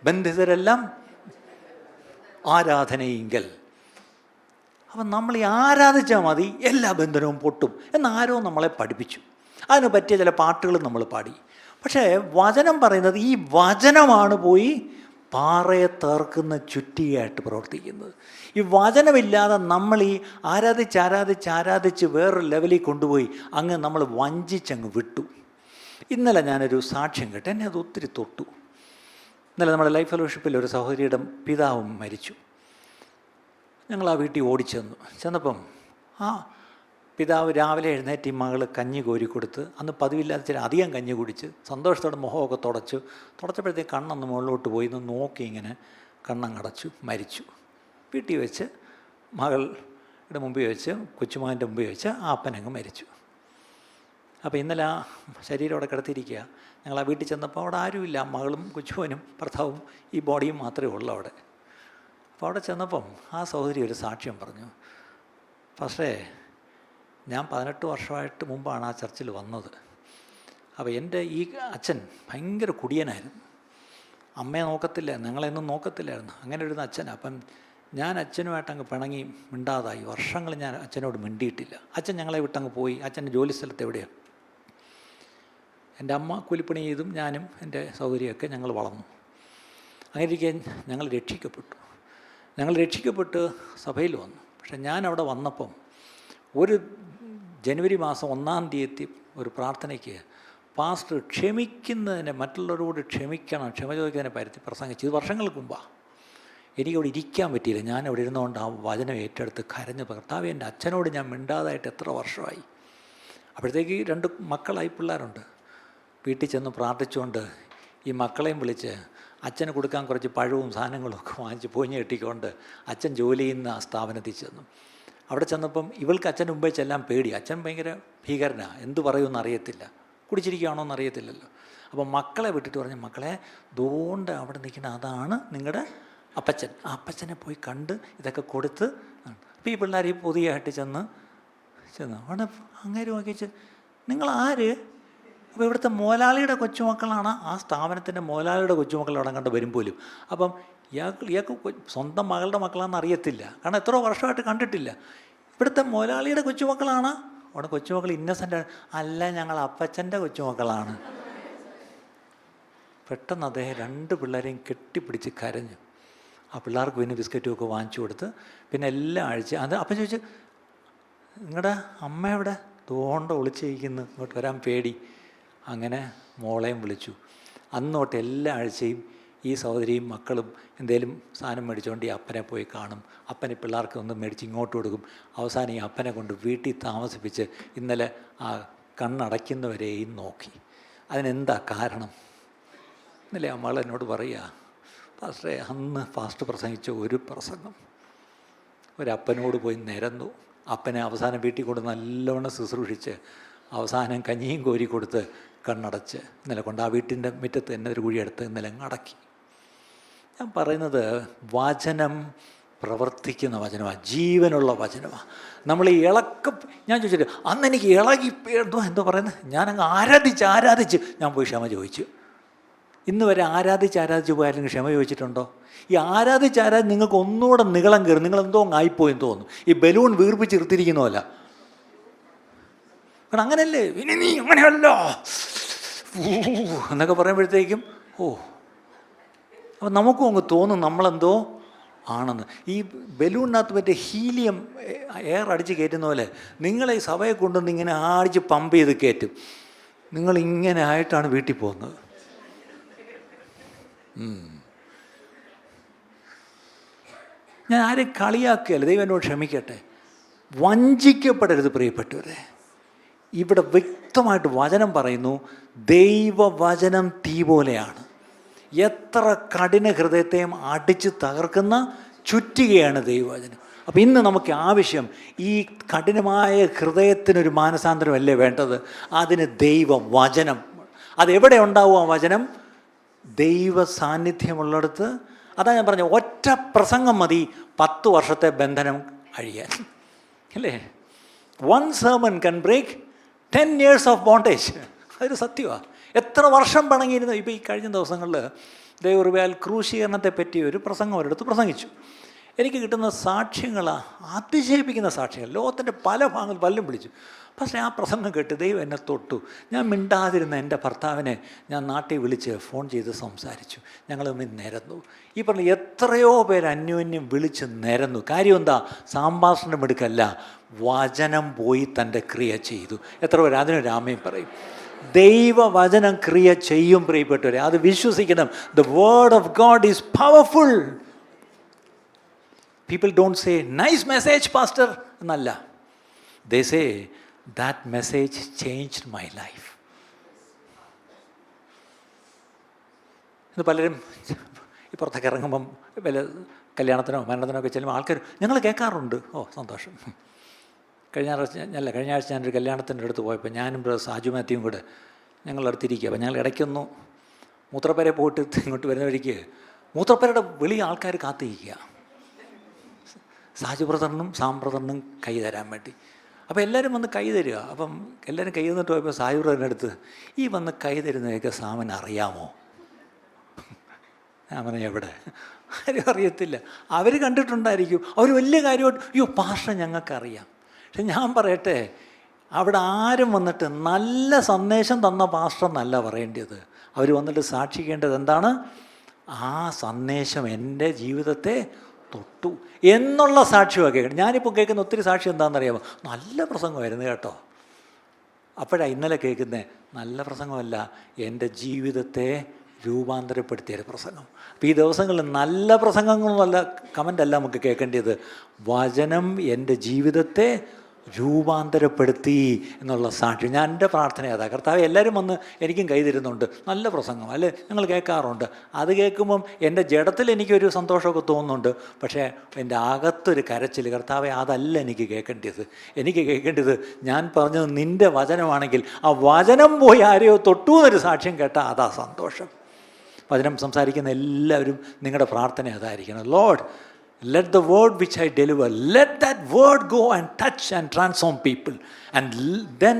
ബന്ധിതരെല്ലാം ആരാധനയെങ്കിൽ. അപ്പം നമ്മൾ ഈ ആരാധിച്ചാൽ മതി, എല്ലാ ബന്ധനവും പൊട്ടും എന്നാരോ നമ്മളെ പഠിപ്പിച്ചു. അതിന് പറ്റിയ ചില പാട്ടുകൾ നമ്മൾ പാടി. പക്ഷേ വചനം പറയുന്നത് ഈ വചനമാണ് പോയി പാറയെ തകർക്കുന്ന ചുറ്റിയായിട്ട് പ്രവർത്തിക്കുന്നത്. ഈ വചനമില്ലാതെ നമ്മൾ ഈ ആരാധിച്ച് വേറൊരു ലെവലിൽ കൊണ്ടുപോയി അങ്ങ് നമ്മൾ വഞ്ചിച്ചങ്ങ് വിട്ടു. ഇന്നലെ ഞാനൊരു സാക്ഷ്യം കേട്ടു, എന്നെ അത് ഒത്തിരി തൊട്ടു. ഇന്നലെ നമ്മുടെ ലൈഫ് ഫെലോഷിപ്പിൽ ഒരു സഹോദരിയുടെ പിതാവും മരിച്ചു. ഞങ്ങൾ ആ വീട്ടിൽ ചെന്നപ്പം ആ പിതാവ് രാവിലെ എഴുന്നേറ്റ് ഈ മകൾ കഞ്ഞി കോരി കൊടുത്ത്, അന്ന് പതിവില്ലാതെ ചില അധികം കഞ്ഞി കുടിച്ച് സന്തോഷത്തോടെ മുഖമൊക്കെ തുടച്ചപ്പോഴത്തേക്ക് കണ്ണൊന്ന് മുകളിലോട്ട് പോയി നോക്കി ഇങ്ങനെ കണ്ണങ്ങടച്ചു, മരിച്ചു. വീട്ടിൽ വെച്ച് മകളുടെ മുമ്പിൽ വെച്ച്, കൊച്ചുമകൻ്റെ മുമ്പിൽ വെച്ച് ആ അപ്പനങ്ങ് മരിച്ചു. അപ്പോൾ ഇന്നലെ ആ ശരീരം അവിടെ കിടത്തിയിരിക്കുക. ഞങ്ങൾ ആ വീട്ടിൽ ചെന്നപ്പോൾ അവിടെ ആരുമില്ല, മകളും കൊച്ചുമോനും ഭർത്താവും ഈ ബോഡിയും മാത്രമേ ഉള്ളൂ അവിടെ. അപ്പോൾ അവിടെ ചെന്നപ്പം ആ സഹോദരി ഒരു സാക്ഷ്യം പറഞ്ഞു. പക്ഷേ ഞാൻ 18 വർഷമായിട്ട് മുമ്പാണ് ആ ചർച്ചിൽ വന്നത്. അപ്പോൾ എൻ്റെ ഈ അച്ഛൻ ഭയങ്കര കുടിയനായിരുന്നു. അമ്മയെ നോക്കത്തില്ല, ഞങ്ങളെയൊന്നും നോക്കത്തില്ലായിരുന്നു. അങ്ങനെ ഒരു അച്ഛൻ. അപ്പം ഞാൻ അച്ഛനുമായിട്ട് അങ്ങ് പിണങ്ങി മിണ്ടാതായി. വർഷങ്ങൾ ഞാൻ അച്ഛനോട് മിണ്ടിയിട്ടില്ല. അച്ഛൻ ഞങ്ങളെ വിട്ടങ്ങ് പോയി. അച്ഛൻ്റെ ജോലി സ്ഥലത്ത് എവിടെയാണ്. എൻ്റെ അമ്മ കൂലിപ്പണി ചെയ്തും ഞാനും എൻ്റെ സൗകര്യമൊക്കെ ഞങ്ങൾ വളർന്നു. അങ്ങനെ ഇരിക്കാൻ ഞങ്ങൾ രക്ഷിക്കപ്പെട്ട് സഭയിൽ വന്നു. പക്ഷെ ഞാൻ അവിടെ വന്നപ്പം ഒരു ജനുവരി മാസം 1-ാം തീയതി ഒരു പ്രാർത്ഥനയ്ക്ക് പാസ്റ്റർ ക്ഷമിക്കുന്നതിനെ, മറ്റുള്ളവരോട് ക്ഷമിക്കണം, ക്ഷമ ചോദിക്കുന്നതിനെ പറ്റി പ്രസംഗിച്ചു. ഇത് വർഷങ്ങൾക്ക് മുമ്പാണ്. എനിക്കവിടെ ഇരിക്കാൻ പറ്റിയില്ല. ഞാൻ അവിടെ ഇരുന്നുകൊണ്ട് ആ വചനം ഏറ്റെടുത്ത് കരഞ്ഞ്, കർത്താവേ, എൻ്റെ അച്ഛനോട് ഞാൻ മിണ്ടാതായിട്ട് എത്ര വർഷമായി. അപ്പോഴത്തേക്ക് 2 മക്കളായി, പിള്ളേരുണ്ട്. വീട്ടിൽ ചെന്ന് പ്രാർത്ഥിച്ചുകൊണ്ട് ഈ മക്കളെയും വിളിച്ച് അച്ഛന് കൊടുക്കാൻ കുറച്ച് പഴവും സാധനങ്ങളും ഒക്കെ വാങ്ങിച്ച് പൊഞ്ഞ് കെട്ടിക്കൊണ്ട് അച്ഛൻ ജോലി ചെയ്യുന്ന ആ സ്ഥാപനത്തിൽ ചെന്നു. അവിടെ ചെന്നപ്പം ഇവൾക്ക് അച്ഛൻ്റെ മുമ്പേ ചെല്ലാൻ പേടി. അച്ഛൻ ഭയങ്കര ഭീകരനാണ്, എന്ത് പറയുമെന്ന് അറിയത്തില്ല, കുടിച്ചിരിക്കുകയാണോ എന്ന് അറിയത്തില്ലല്ലോ. അപ്പം മക്കളെ വിട്ടിട്ട് പറഞ്ഞു, മക്കളെ ദോണ്ട് അവിടെ നിൽക്കുന്ന അതാണ് നിങ്ങളുടെ അപ്പച്ചൻ. ആ അപ്പച്ചനെ പോയി കണ്ട് ഇതൊക്കെ കൊടുത്ത്. അപ്പോൾ ഈ പിള്ളേർ ഈ പുതിയതായിട്ട് ചെന്ന് അവിടെ അങ്ങേര് നോക്കിച്ച്, നിങ്ങളാര്? അപ്പോൾ ഇവിടുത്തെ മുതലാളിയുടെ കൊച്ചുമക്കളാണ്, ആ സ്ഥാപനത്തിൻ്റെ മുതലാളിയുടെ കൊച്ചുമക്കൾ അവിടെ കണ്ട് വരും പോലും. അപ്പം ഇയാൾക്ക് സ്വന്തം മകളുടെ മക്കളാണെന്ന് അറിയത്തില്ല, കാരണം എത്രയോ വർഷമായിട്ട് കണ്ടിട്ടില്ല. ഇവിടുത്തെ മുതലാളിയുടെ കൊച്ചുമക്കളാണ്. അവിടെ കൊച്ചുമക്കൾ ഇന്നസെൻ്റ് അല്ല, ഞങ്ങൾ അപ്പച്ചൻ്റെ കൊച്ചുമക്കളാണ്. പെട്ടെന്ന് അദ്ദേഹം 2 പിള്ളേരെയും കെട്ടിപ്പിടിച്ച് കരഞ്ഞു. ആ പിള്ളേർക്ക് പിന്നെ ബിസ്ക്കറ്റും ഒക്കെ വാങ്ങിച്ചു കൊടുത്ത് പിന്നെ എല്ലാ ആഴ്ച അപ്പം ചോദിച്ചു, നിങ്ങളുടെ അമ്മ എവിടെ? തോണ്ട ഒളിച്ചിരിക്കുന്നു, ഇങ്ങോട്ട് വരാൻ പേടി. അങ്ങനെ മോളെയും വിളിച്ചു. അന്ന് തൊട്ട് എല്ലാ ആഴ്ചയും ഈ സഹോദരിയും മക്കളും എന്തെങ്കിലും സാധനം മേടിച്ചുകൊണ്ട് ഈ അപ്പനെ പോയി കാണും. അപ്പനെ പിള്ളേർക്ക് ഒന്ന് മേടിച്ച് ഇങ്ങോട്ട് കൊടുക്കും. അവസാനം ഈ അപ്പനെ കൊണ്ട് വീട്ടിൽ താമസിപ്പിച്ച് ഇന്നലെ ആ കണ്ണടയ്ക്കുന്നവരെയും നോക്കി. അതിനെന്താ കാരണം? ഇന്നലെ ആ മകൾ എന്നോട് പറയുക, പാസ്റ്ററെ, അന്ന് പാസ്റ്റർ പ്രസംഗിച്ച ഒരു പ്രസംഗം ഒരപ്പനോട് പോയി നിരന്നു. അപ്പനെ അവസാനം വീട്ടിൽ കൊണ്ട് നല്ലവണ്ണം ശുശ്രൂഷിച്ച് അവസാനം കഞ്ഞിയും കോരി കൊടുത്ത് കണ്ണടച്ച് ഇന്നലെ കൊണ്ട് ആ വീട്ടിൻ്റെ മുറ്റത്ത് തന്നെ ഒരു കുഴിയെടുത്ത് ഇന്നലെ അടക്കി. ഞാൻ പറയുന്നത് വചനം പ്രവർത്തിക്കുന്ന വചനമാണ്, ജീവനുള്ള വചനമാണ്. നമ്മൾ ഈ ഞാൻ ചോദിച്ചിട്ട് അന്ന് എനിക്ക് ഇളകി എന്തോ പറയുന്നത്, ഞാനങ്ങ് ആരാധിച്ച് ഞാൻ പോയി ക്ഷമ ചോദിച്ചു. ഇന്ന് വരെ ആരാധിച്ച് പോയാലും ക്ഷമ ചോദിച്ചിട്ടുണ്ടോ? ഈ ആരാധിച്ച് നിങ്ങൾക്ക് ഒന്നുകൂടെ നീളം കയറും, നിങ്ങളെന്തോ ആയിപ്പോയെന്ന് തോന്നുന്നു. ഈ ബലൂൺ വീർപ്പിച്ചിരുത്തിരിക്കുന്നതല്ല. കാരണം അങ്ങനെയല്ലേ, ഇനി നീ അങ്ങനെയല്ലോ എന്നൊക്കെ പറയുമ്പോഴത്തേക്കും അപ്പം നമുക്കും അങ്ങ് തോന്നും നമ്മളെന്തോ ആണെന്ന്. ഈ ബലൂണിനകത്ത് മറ്റേ ഹീലിയം എയർ അടിച്ച് കയറ്റുന്ന പോലെ നിങ്ങളെ ഈ സഭയെ കൊണ്ടുവന്ന് ഇങ്ങനെ അടിച്ച് പമ്പ് ചെയ്ത് കയറ്റും. നിങ്ങളിങ്ങനെ ആയിട്ടാണ് വീട്ടിൽ പോകുന്നത്. ഞാൻ ആരെയും കളിയാക്കുകയല്ല, ദൈവം എന്നോട് ക്ഷമിക്കട്ടെ. വഞ്ചിക്കപ്പെടരുത് പ്രിയപ്പെട്ടവരെ. ഇവിടെ വ്യക്തമായിട്ട് വചനം പറയുന്നു, ദൈവവചനം തീ പോലെയാണ്, എത്ര കഠിന ഹൃദയത്തെയും അടിച്ച് തകർക്കുന്ന ചുറ്റികയാണ് ദൈവവചനം. അപ്പം ഇന്ന് നമുക്ക് ആവശ്യം ഈ കഠിനമായ ഹൃദയത്തിനൊരു മാനസാന്തരമല്ലേ വേണ്ടത്? അതിന് ദൈവവചനം. അതെവിടെ ഉണ്ടാവും ആ വചനം? ദൈവ സാന്നിധ്യമുള്ളിടത്ത്. അതാ ഞാൻ പറഞ്ഞ ഒറ്റ പ്രസംഗം മതി 10 വർഷത്തെ ബന്ധനം അഴിയാൻ, അല്ലേ? 1 sermon can break 10 years of bondage. അതൊരു സത്യമാണ്. എത്ര വർഷം പണങ്ങിയിരുന്നു. ഇപ്പോൾ ഈ കഴിഞ്ഞ ദിവസങ്ങളിൽ ദൈവകൃപയാൽ ക്രൂശീകരണത്തെ പറ്റി ഒരു പ്രസംഗം ഒരിടത്ത് പ്രസംഗിച്ചു. എനിക്ക് കിട്ടുന്ന സാക്ഷ്യങ്ങളാണ്, അതിശയിപ്പിക്കുന്ന സാക്ഷ്യങ്ങൾ. ലോകത്തിൻ്റെ പല ഭാഗങ്ങൾ പലരും വിളിച്ചു. പക്ഷേ ആ പ്രസംഗം കേട്ട് ദൈവം എന്നെ തൊട്ടു. ഞാൻ മിണ്ടാതിരുന്ന എൻ്റെ ഭർത്താവിനെ ഞാൻ നാട്ടിൽ വിളിച്ച് ഫോൺ ചെയ്ത് സംസാരിച്ചു. ഞങ്ങൾ തമ്മിൽ നിരന്നു. ഈ പറഞ്ഞ എത്രയോ പേര് അന്യോന്യം വിളിച്ച് നിരന്നു. കാര്യം എന്താ? സംഭാഷണം എടുക്കല്ല, വചനം പോയി തൻ്റെ ക്രിയ ചെയ്തു. എത്ര പേര് അതിനൊരു ആമേൻ പറയും? ദൈവവചനം ക്രിയ ചെയ്യും പ്രിയപ്പെട്ടവരെ, അത് വിശ്വസിക്കണം. The word of God is powerful. People don't say, nice message, pastor. എന്നല്ല. They say, that message changed my life. ഇന്ന് പലരും ഈ പുറത്തൊക്കെ ഇറങ്ങുമ്പം വല്ല കല്യാണത്തിനോ മരണത്തിനോ ഒക്കെ ചെല്ലുമ്പോൾ ആൾക്കാർ ഞങ്ങൾ കേൾക്കാറുണ്ട്. സന്തോഷം. കഴിഞ്ഞ ആഴ്ച ഞാനൊരു കല്യാണത്തിൻ്റെ അടുത്ത് പോയപ്പോൾ ഞാനും സാജു മാത്യുവും കൂടെ ഞങ്ങൾ അടുത്തിരിക്കുക. അപ്പോൾ ഞങ്ങൾ ഇടയ്ക്കൊന്നു മൂത്രപ്പേരെ പോയിട്ട് ഇങ്ങോട്ട് വരുന്ന വഴിക്ക് മൂത്രപ്പേരുടെ വെളി ആൾക്കാർ കാത്തിരിക്കുക, സാജു ബ്രദറിനും സാം ബ്രദറിനും കൈ തരാൻ വേണ്ടി. അപ്പോൾ എല്ലാവരും വന്ന് കൈ തരിക. അപ്പം എല്ലാവരും കൈ തന്നിട്ട് പോയപ്പോൾ സാജു ബ്രദറിൻ്റെ അടുത്ത്, ഈ വന്ന് കൈ തരുന്നതൊക്കെ സാമന് അറിയാമോ? ഞാൻ പറഞ്ഞു, എവിടെ? ആരും അറിയത്തില്ല. അവർ കണ്ടിട്ടുണ്ടായിരിക്കും. അവർ വലിയ കാര്യമായിട്ട്, അയ്യോ പാസ്റ്റർ ഞങ്ങൾക്കറിയാം. പക്ഷെ ഞാൻ പറയട്ടെ, അവിടെ ആരും വന്നിട്ട് നല്ല സന്ദേശം തന്ന പാസ്റ്റർ എന്നല്ല പറയേണ്ടത്. അവർ വന്നിട്ട് സാക്ഷിക്കേണ്ടത് എന്താണ്? ആ സന്ദേശം എൻ്റെ ജീവിതത്തെ തൊട്ടു എന്നുള്ള സാക്ഷ്യമൊക്കെ കേൾക്കണം. ഞാനിപ്പോൾ കേൾക്കുന്ന ഒത്തിരി സാക്ഷി എന്താണെന്നറിയാമോ? നല്ല പ്രസംഗമായിരുന്നു കേട്ടോ, അപ്പോഴാണ് ഇന്നലെ കേൾക്കുന്നത്, നല്ല പ്രസംഗമല്ല, എൻ്റെ ജീവിതത്തെ രൂപാന്തരപ്പെടുത്തിയൊരു പ്രസംഗം. അപ്പോൾ ഈ ദിവസങ്ങളിൽ നല്ല പ്രസംഗങ്ങളല്ല, കമൻ്റല്ല നമുക്ക് കേൾക്കേണ്ടത്, വചനം എൻ്റെ ജീവിതത്തെ രൂപാന്തരപ്പെടുത്തി എന്നുള്ള സാക്ഷി. ഞാൻ എൻ്റെ പ്രാർത്ഥന അതാ, കർത്താവ് എല്ലാവരും വന്ന് എനിക്കും കൈ തരുന്നുണ്ട്, നല്ല പ്രസംഗം അല്ലേ, ഞങ്ങൾ കേൾക്കാറുണ്ട്. അത് കേൾക്കുമ്പം എൻ്റെ ജഡത്തിൽ എനിക്കൊരു സന്തോഷമൊക്കെ തോന്നുന്നുണ്ട്, പക്ഷേ എൻ്റെ അകത്തൊരു കരച്ചിൽ, കർത്താവെ അതല്ല എനിക്ക് കേൾക്കേണ്ടത്. എനിക്ക് കേൾക്കേണ്ടത് ഞാൻ പറഞ്ഞത് നിൻ്റെ വചനമാണെങ്കിൽ ആ വചനം പോയി ആരെയോ തൊട്ടു എന്നൊരു സാക്ഷ്യം കേട്ടാൽ അതാ സന്തോഷം. വചനം സംസാരിക്കുന്ന എല്ലാവരും നിങ്ങളുടെ പ്രാർത്ഥന അതായിരിക്കണം. Lord, let the word which I deliver, let that word go and touch and transform people, and then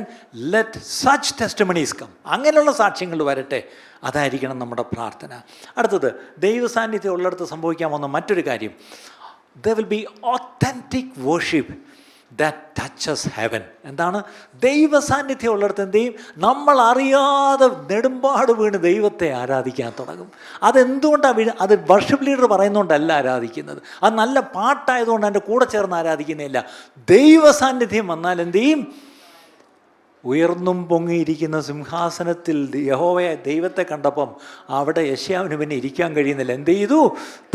let such testimonies come. അങ്ങനെയുള്ള സാക്ഷ്യങ്ങൾ വരട്ടെ, അതായിരിക്കണം നമ്മുടെ പ്രാർത്ഥന. അടുത്തത്, ദൈവസാന്നിധ്യം ഉള്ളിടത്ത് സംഭവിക്കാൻ പോകുന്ന മറ്റൊരു കാര്യം, there will be authentic worship that touches heaven. എന്താണ്? ദൈവസാന്നിധ്യം ഉള്ളിടത്ത് എന്ത് ചെയ്യും? നമ്മൾ അറിയാതെ നെടുമ്പാട് വീണ് ദൈവത്തെ ആരാധിക്കാൻ തുടങ്ങും. അതെന്തുകൊണ്ടാണ് അത് വർഷിപ്പ് ലീഡർ പറയുന്നതുകൊണ്ടല്ല ആരാധിക്കുന്നത്, അത് നല്ല പാട്ടായതുകൊണ്ട് എൻ്റെ കൂടെ ചേർന്ന് ആരാധിക്കുന്നില്ല. ദൈവസാന്നിധ്യം വന്നാൽ എന്ത് ചെയ്യും? ഉയർന്നും പൊങ്ങിയിരിക്കുന്ന സിംഹാസനത്തിൽ യഹോവയെ ദൈവത്തെ കണ്ടപ്പം അവിടെ യെശയ്യാവിന് പിന്നെ ഇരിക്കാൻ കഴിയുന്നില്ല. എന്ത് ചെയ്തു?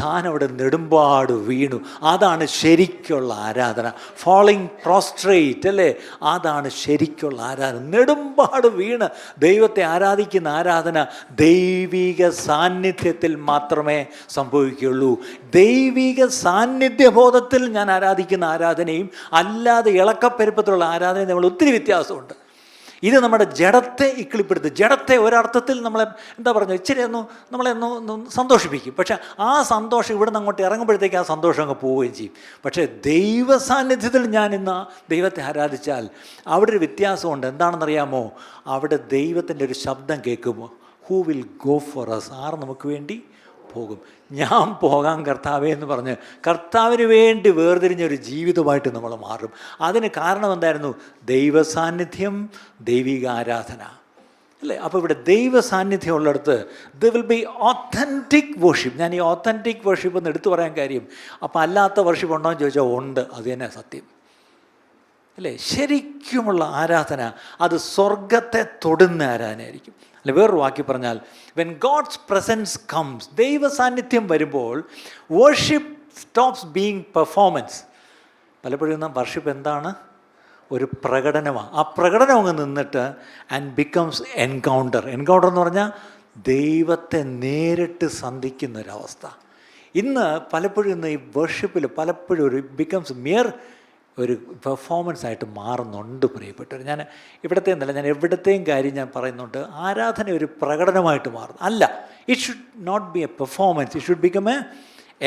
താൻ അവിടെ നെടുമ്പാട് വീണു. അതാണ് ശരിക്കുള്ള ആരാധന. ഫോളിങ് പ്രോസ്ട്രേറ്റ് അല്ലേ, അതാണ് ശരിക്കുള്ള ആരാധന. നെടുമ്പാട് വീണ് ദൈവത്തെ ആരാധിക്കുന്ന ആരാധന ദൈവിക സാന്നിധ്യത്തിൽ മാത്രമേ സംഭവിക്കുകയുള്ളൂ. ദൈവിക സാന്നിധ്യബോധത്തിൽ ഞാൻ ആരാധിക്കുന്ന ആരാധനയും അല്ലാതെ ഇളക്കപ്പെരുപ്പത്തിലുള്ള ആരാധനയും നമ്മൾ ഒത്തിരി വ്യത്യാസമുണ്ട്. ഇത് നമ്മുടെ ജഡത്തെ ഇക്കിളിപ്പെടുത്തും. ജഡത്തെ ഒരർത്ഥത്തിൽ നമ്മളെ എന്താ പറയുക, ഇച്ചിരി നമ്മളെ ഒന്ന് സന്തോഷിപ്പിക്കും. പക്ഷേ ആ സന്തോഷം ഇവിടെ നിന്ന് അങ്ങോട്ട് ഇറങ്ങുമ്പോഴത്തേക്ക് ആ സന്തോഷം അങ്ങ് പോവുകയും ചെയ്യും. പക്ഷേ ദൈവ സാന്നിധ്യത്തിൽ ഞാൻ ഇന്ന് ദൈവത്തെ ആരാധിച്ചാൽ അവിടെ ഒരു വ്യത്യാസമുണ്ട്. എന്താണെന്നറിയാമോ? അവിടെ ദൈവത്തിൻ്റെ ഒരു ശബ്ദം കേൾക്കുമോ, who will go for us, ആർ നമുക്ക് വേണ്ടി പോകും. ഞാൻ പോകാം കർത്താവേ എന്ന് പറഞ്ഞ് കർത്താവിന് വേണ്ടി വേർതിരിഞ്ഞൊരു ജീവിതമായിട്ട് നമ്മൾ മാറും. അതിന് കാരണം എന്തായിരുന്നു? ദൈവസാന്നിധ്യം, ദൈവിക ആരാധന അല്ലേ. അപ്പോൾ ഇവിടെ ദൈവ സാന്നിധ്യം ഉള്ളിടത്ത് the will be authentic worship. ഞാൻ ഈ ഓത്തൻറ്റിക് വർഷിപ്പ് എന്ന് എടുത്തു പറയാൻ കാര്യം, അപ്പോൾ അല്ലാത്ത വർഷിപ്പ് ഉണ്ടോ എന്ന് ചോദിച്ചാൽ ഉണ്ട്, അത് തന്നെ സത്യം അല്ലേ. ശരിക്കുമുള്ള ആരാധന അത് സ്വർഗത്തെ തൊടുന്ന ആരാധനയായിരിക്കും. അല്ലെ, വേറൊരു വാക്കി പറഞ്ഞാൽ, വെൻ ഗോഡ്സ് പ്രസൻസ് കംസ്, ദൈവ സാന്നിധ്യം വരുമ്പോൾ വർഷിപ്പ് സ്റ്റോപ്സ് ബീയിങ് പെർഫോമൻസ്. പലപ്പോഴും വർഷിപ്പ് എന്താണ്? ഒരു പ്രകടനമാണ്. ആ പ്രകടനം അങ്ങ് നിന്നിട്ട് ആൻഡ് ബിക്കംസ് എൻകൗണ്ടർ. എൻകൗണ്ടർ എന്ന് പറഞ്ഞാൽ ദൈവത്തെ നേരിട്ട് സന്ധിക്കുന്നൊരവസ്ഥ. ഇന്ന് പലപ്പോഴും ഇന്ന് ഈ വർഷിപ്പിൽ പലപ്പോഴും ഒരു ബിക്കംസ് മിയർ ഒരു പെർഫോമൻസ് ആയിട്ട് മാറുന്നുണ്ട് പ്രിയപ്പെട്ടവർ. ഞാൻ ഇവിടത്തെ എന്നല്ല, ഞാൻ എവിടത്തെയും കാര്യം ഞാൻ പറയുന്നുണ്ട്. ആരാധന ഒരു പ്രകടനമായിട്ട് മാറുന്നു അല്ല. It should not be a performance, it should become a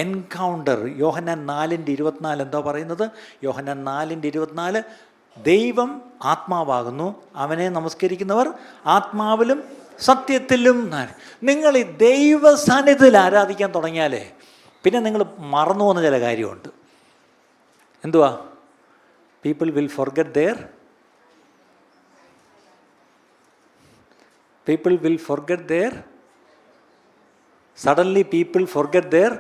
encounter. യോഹന്നാൻ 4:24 എന്തോ പറയുന്നത്? യോഹന്നാൻ 4:24, ദൈവം ആത്മാവാകുന്നു, അവനെ നമസ്കരിക്കുന്നവർ ആത്മാവിലും സത്യത്തിലും. നിങ്ങൾ ഈ ദൈവ സാന്നിധ്യത്തിൽ ആരാധിക്കാൻ തുടങ്ങിയാലേ പിന്നെ നിങ്ങൾ മറന്നു പോകുന്ന ചില കാര്യമുണ്ട്. എന്തുവാ? People will forget their suddenly people forget their.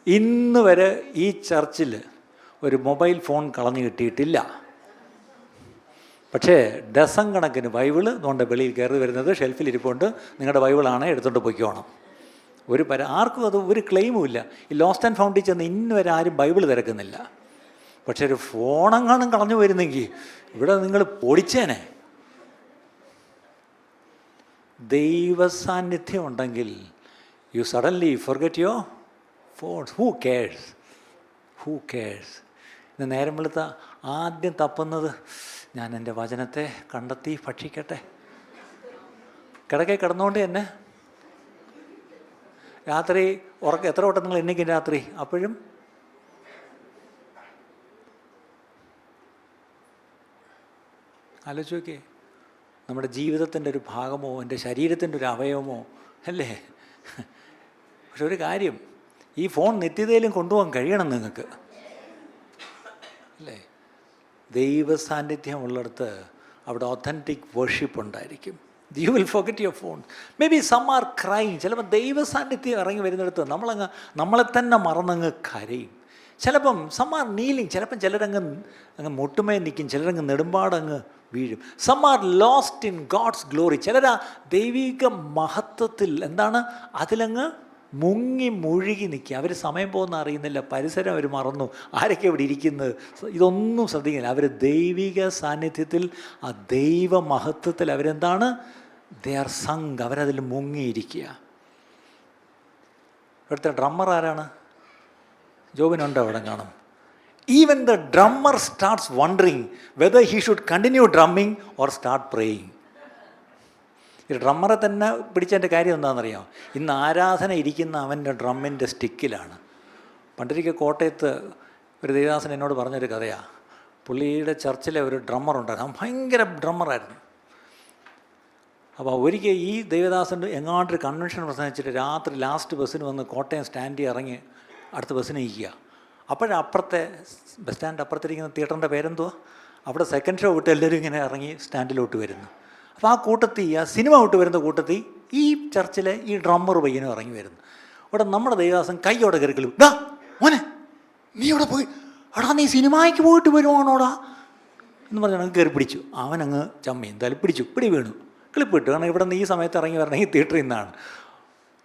ഇന്ന് വരെ ഈ ചർച്ചിൽ ഒരു മൊബൈൽ ഫോൺ കളഞ്ഞു കിട്ടിയിട്ടില്ല. പക്ഷേ ഡസൻ കണക്കിന് ബൈബിള് അതുകൊണ്ട് വെളിയിൽ കയറി വരുന്നത് ഷെൽഫിൽ ഇരിപ്പുണ്ട്. നിങ്ങളുടെ ബൈബിളാണ്, എടുത്തുകൊണ്ട് പൊയ്ക്കോണം. ആർക്കും അത് ഒരു ക്ലെയിമും ഇല്ല. ഈ ലോസ്റ്റ് ആൻഡ് ഫൗണ്ടിൽ ചെന്ന് ഇന്ന് വരെ ആരും ബൈബിൾ തിരക്കുന്നില്ല. പക്ഷെ ഒരു ഫോണെങ്ങാനും കളഞ്ഞു വരുന്നെങ്കിൽ ഇവിടെ നിങ്ങൾ പൊടിച്ചേനെ. ദൈവ സാന്നിധ്യം ഉണ്ടെങ്കിൽ you suddenly forget your phone. Who cares? ഇന്ന് നേരം വെളുത്ത ആദ്യം തപ്പുന്നത്, ഞാൻ എൻ്റെ വചനത്തെ കണ്ടെത്തി ഭക്ഷിക്കട്ടെ. കിടക്കെ കിടന്നുകൊണ്ട് തന്നെ രാത്രി എത്ര വട്ടം നിങ്ങൾ എണ്ണിക്കും രാത്രി? അപ്പോഴും ആലോചിച്ച് നോക്കിയേ, നമ്മുടെ ജീവിതത്തിൻ്റെ ഒരു ഭാഗമോ എൻ്റെ ശരീരത്തിൻ്റെ ഒരു അവയവമോ അല്ലേ? പക്ഷെ ഒരു കാര്യം, ഈ ഫോൺ നിത്യതയിലും കൊണ്ടുപോകാൻ കഴിയണം നിങ്ങൾക്ക് അല്ലേ. ദൈവ സാന്നിധ്യം ഉള്ളിടത്ത് അവിടെ ഒത്തൻറ്റിക് വർഷിപ്പ് ഉണ്ടായിരിക്കും. You will forget your phone. Maybe some are crying. ചിലപ്പോൾ ദൈവ സാന്നിധ്യം ഇറങ്ങി വരുന്നിടത്ത് നമ്മളെ തന്നെ മറന്നങ്ങ് കരയും. ചിലപ്പം സം ആർ നീലിങ്, ചിലപ്പം ചിലരങ്ങ് മുട്ടുമേ നിൽക്കും, ചിലരങ്ങ് നെടുമ്പാടങ്ങ് വീഴും. Some are lost in God's glory. ചിലരാ ദൈവിക മഹത്വത്തിൽ അതിലങ്ങ് മുങ്ങി മുഴുകി നിൽക്കുക. അവർ സമയം പോകുന്ന അറിയുന്നില്ല, പരിസരം അവർ മറന്നു, ആരൊക്കെ ഇവിടെ ഇരിക്കുന്നത് ഇതൊന്നും ശ്രദ്ധിക്കില്ല. അവർ ദൈവിക സാന്നിധ്യത്തിൽ, ആ ദൈവ മഹത്വത്തിൽ ദേ ആർ സങ്ക്, അവരതിൽ മുങ്ങിയിരിക്കുക. ഇവിടുത്തെ ഡ്രമ്മർ ആരാണ്? ജോബിനുണ്ടോ അവിടെ കാണും. Even the drummer starts wondering whether he should continue drumming or start praying. ഈ ഡ്രമ്മറെ തന്നെ പിടിച്ചതിൻ്റെ കാര്യം എന്താണെന്നറിയാമോ? ഇന്ന് ആരാധന ഇരിക്കുന്ന അവൻ്റെ ഡ്രമ്മിൻ്റെ സ്റ്റിക്കിലാണ്. പണ്ടൊരിക്കൽ കോട്ടയത്ത് ഒരു ദേവദാസൻ എന്നോട് പറഞ്ഞൊരു കഥയാണ്. പുള്ളിയുടെ ചർച്ചിലെ ഒരു ഡ്രമ്മറുണ്ടായിരുന്നു, അവൻ ഭയങ്കര ഡ്രമ്മറായിരുന്നു. അപ്പോൾ ഒരിക്കൽ ഈ ദേവദാസൻ എങ്ങാണ്ടൊരു കൺവെൻഷൻ പ്രസംഗിച്ചിട്ട് രാത്രി ലാസ്റ്റ് ബസ്സിന് വന്ന് കോട്ടയം സ്റ്റാൻഡിൽ ഇറങ്ങി അടുത്ത ബസ്സിന് ഇരിക്കുക. അപ്പോഴപ്പുറത്തെ ബസ് സ്റ്റാൻഡ് അപ്പുറത്തിരിക്കുന്ന തിയേറ്ററിൻ്റെ പേരെന്തുവാ, അവിടെ സെക്കൻഡ് ഷോ വിട്ട് എല്ലാവരും ഇങ്ങനെ ഇറങ്ങി സ്റ്റാൻഡിലോട്ട് വരുന്നു. അപ്പോൾ ആ കൂട്ടത്തിൽ, ആ സിനിമ വിട്ട് വരുന്ന കൂട്ടത്തിൽ ഈ ചർച്ചിലെ ഈ ഡ്രമ്മർ പയ്യനും ഇറങ്ങി വരുന്നു. അവിടെ നമ്മുടെ ദേവദാസൻ കൈയോടെ കയറിക്കളും, ഡാ മോനെ നീ ഇവിടെ പോയി, എടാ നീ സിനിമയ്ക്ക് പോയിട്ട് വരുവാണോടാ എന്ന് പറഞ്ഞാൽ കയറി പിടിച്ചു. അവനങ്ങ് ചമ്മി, എന്തായാലും പിടി വീണു, ക്ലിപ്പ് ഇട്ടു. കാരണം ഇവിടെ നിന്ന് ഈ സമയത്ത് ഇറങ്ങി വരണമെങ്കിൽ തിയേറ്ററിൽ നിന്നാണ്.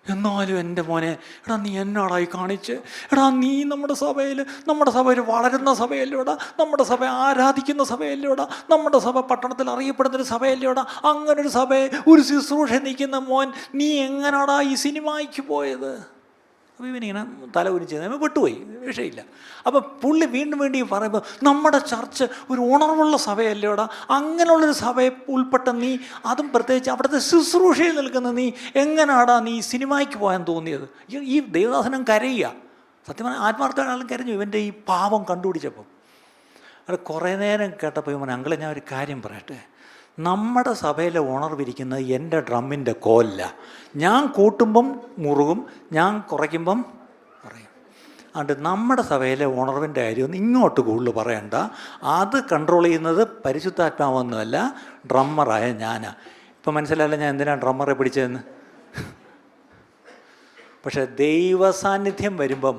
എന്നാലും എൻ്റെ മോനെ, എടാ നീ എന്നാടായി കാണിച്ച്, എടാ നീ നമ്മുടെ സഭയിൽ വളരുന്ന സഭയല്ലോടാ, നമ്മുടെ സഭ ആരാധിക്കുന്ന സഭയല്ലോടാ, നമ്മുടെ സഭ പട്ടണത്തിൽ അറിയപ്പെടുന്നൊരു സഭയല്ലോടാ, അങ്ങനൊരു സഭയെ ഒരു ശുശ്രൂഷ നിൽക്കുന്ന മോൻ നീ എങ്ങനാടാ ഈ സിനിമയ്ക്ക് പോയത്? അപ്പോൾ ഇവനിങ്ങനെ തല ഉരിച്ച് വിട്ടുപോയി, വിഷയമില്ല. അപ്പോൾ പുള്ളി വീണ്ടും പറയുമ്പോൾ നമ്മുടെ ചർച്ച് ഒരു ഉണർവുള്ള സഭയല്ലോടാ, അങ്ങനെയുള്ളൊരു സഭയെ ഉൾപ്പെട്ട നീ, അതും പ്രത്യേകിച്ച് അവിടുത്തെ ശുശ്രൂഷയിൽ നിൽക്കുന്ന നീ എങ്ങനാടാ നീ സിനിമയ്ക്ക് പോകാൻ തോന്നിയത്? ഈ ദേവദാസനം കരയുക, സത്യം പറഞ്ഞാൽ ആത്മാർത്ഥമായാലും കരഞ്ഞു ഇവൻ്റെ ഈ പാപം കണ്ടുപിടിച്ചപ്പം. അത് കുറേ നേരം കേട്ടപ്പോൾ ഇവൻ, അങ്കിളെ ഞാൻ ഒരു കാര്യം പറയട്ടെ, നമ്മുടെ സഭയിലെ ഉണർവിരിക്കുന്നത് എൻ്റെ ഡ്രമ്മിൻ്റെ കോലല്ല. ഞാൻ കൂട്ടുമ്പം മുറുകും, ഞാൻ കുറയ്ക്കുമ്പം പറയും. അതുകൊണ്ട് നമ്മുടെ സഭയിലെ ഉണർവിൻ്റെ കാര്യമൊന്നും ഇങ്ങോട്ട് കൂടുതൽ പറയണ്ട. അത് കൺട്രോൾ ചെയ്യുന്നത് പരിശുദ്ധാത്മാവൊന്നുമല്ല, ഡ്രമ്മറായ ഞാനാ. ഇപ്പം മനസ്സിലായല്ലോ ഞാൻ എന്തിനാണ് ഡ്രമ്മറെ പിടിച്ചതെന്ന്. പക്ഷേ ദൈവസാന്നിധ്യം വരുമ്പം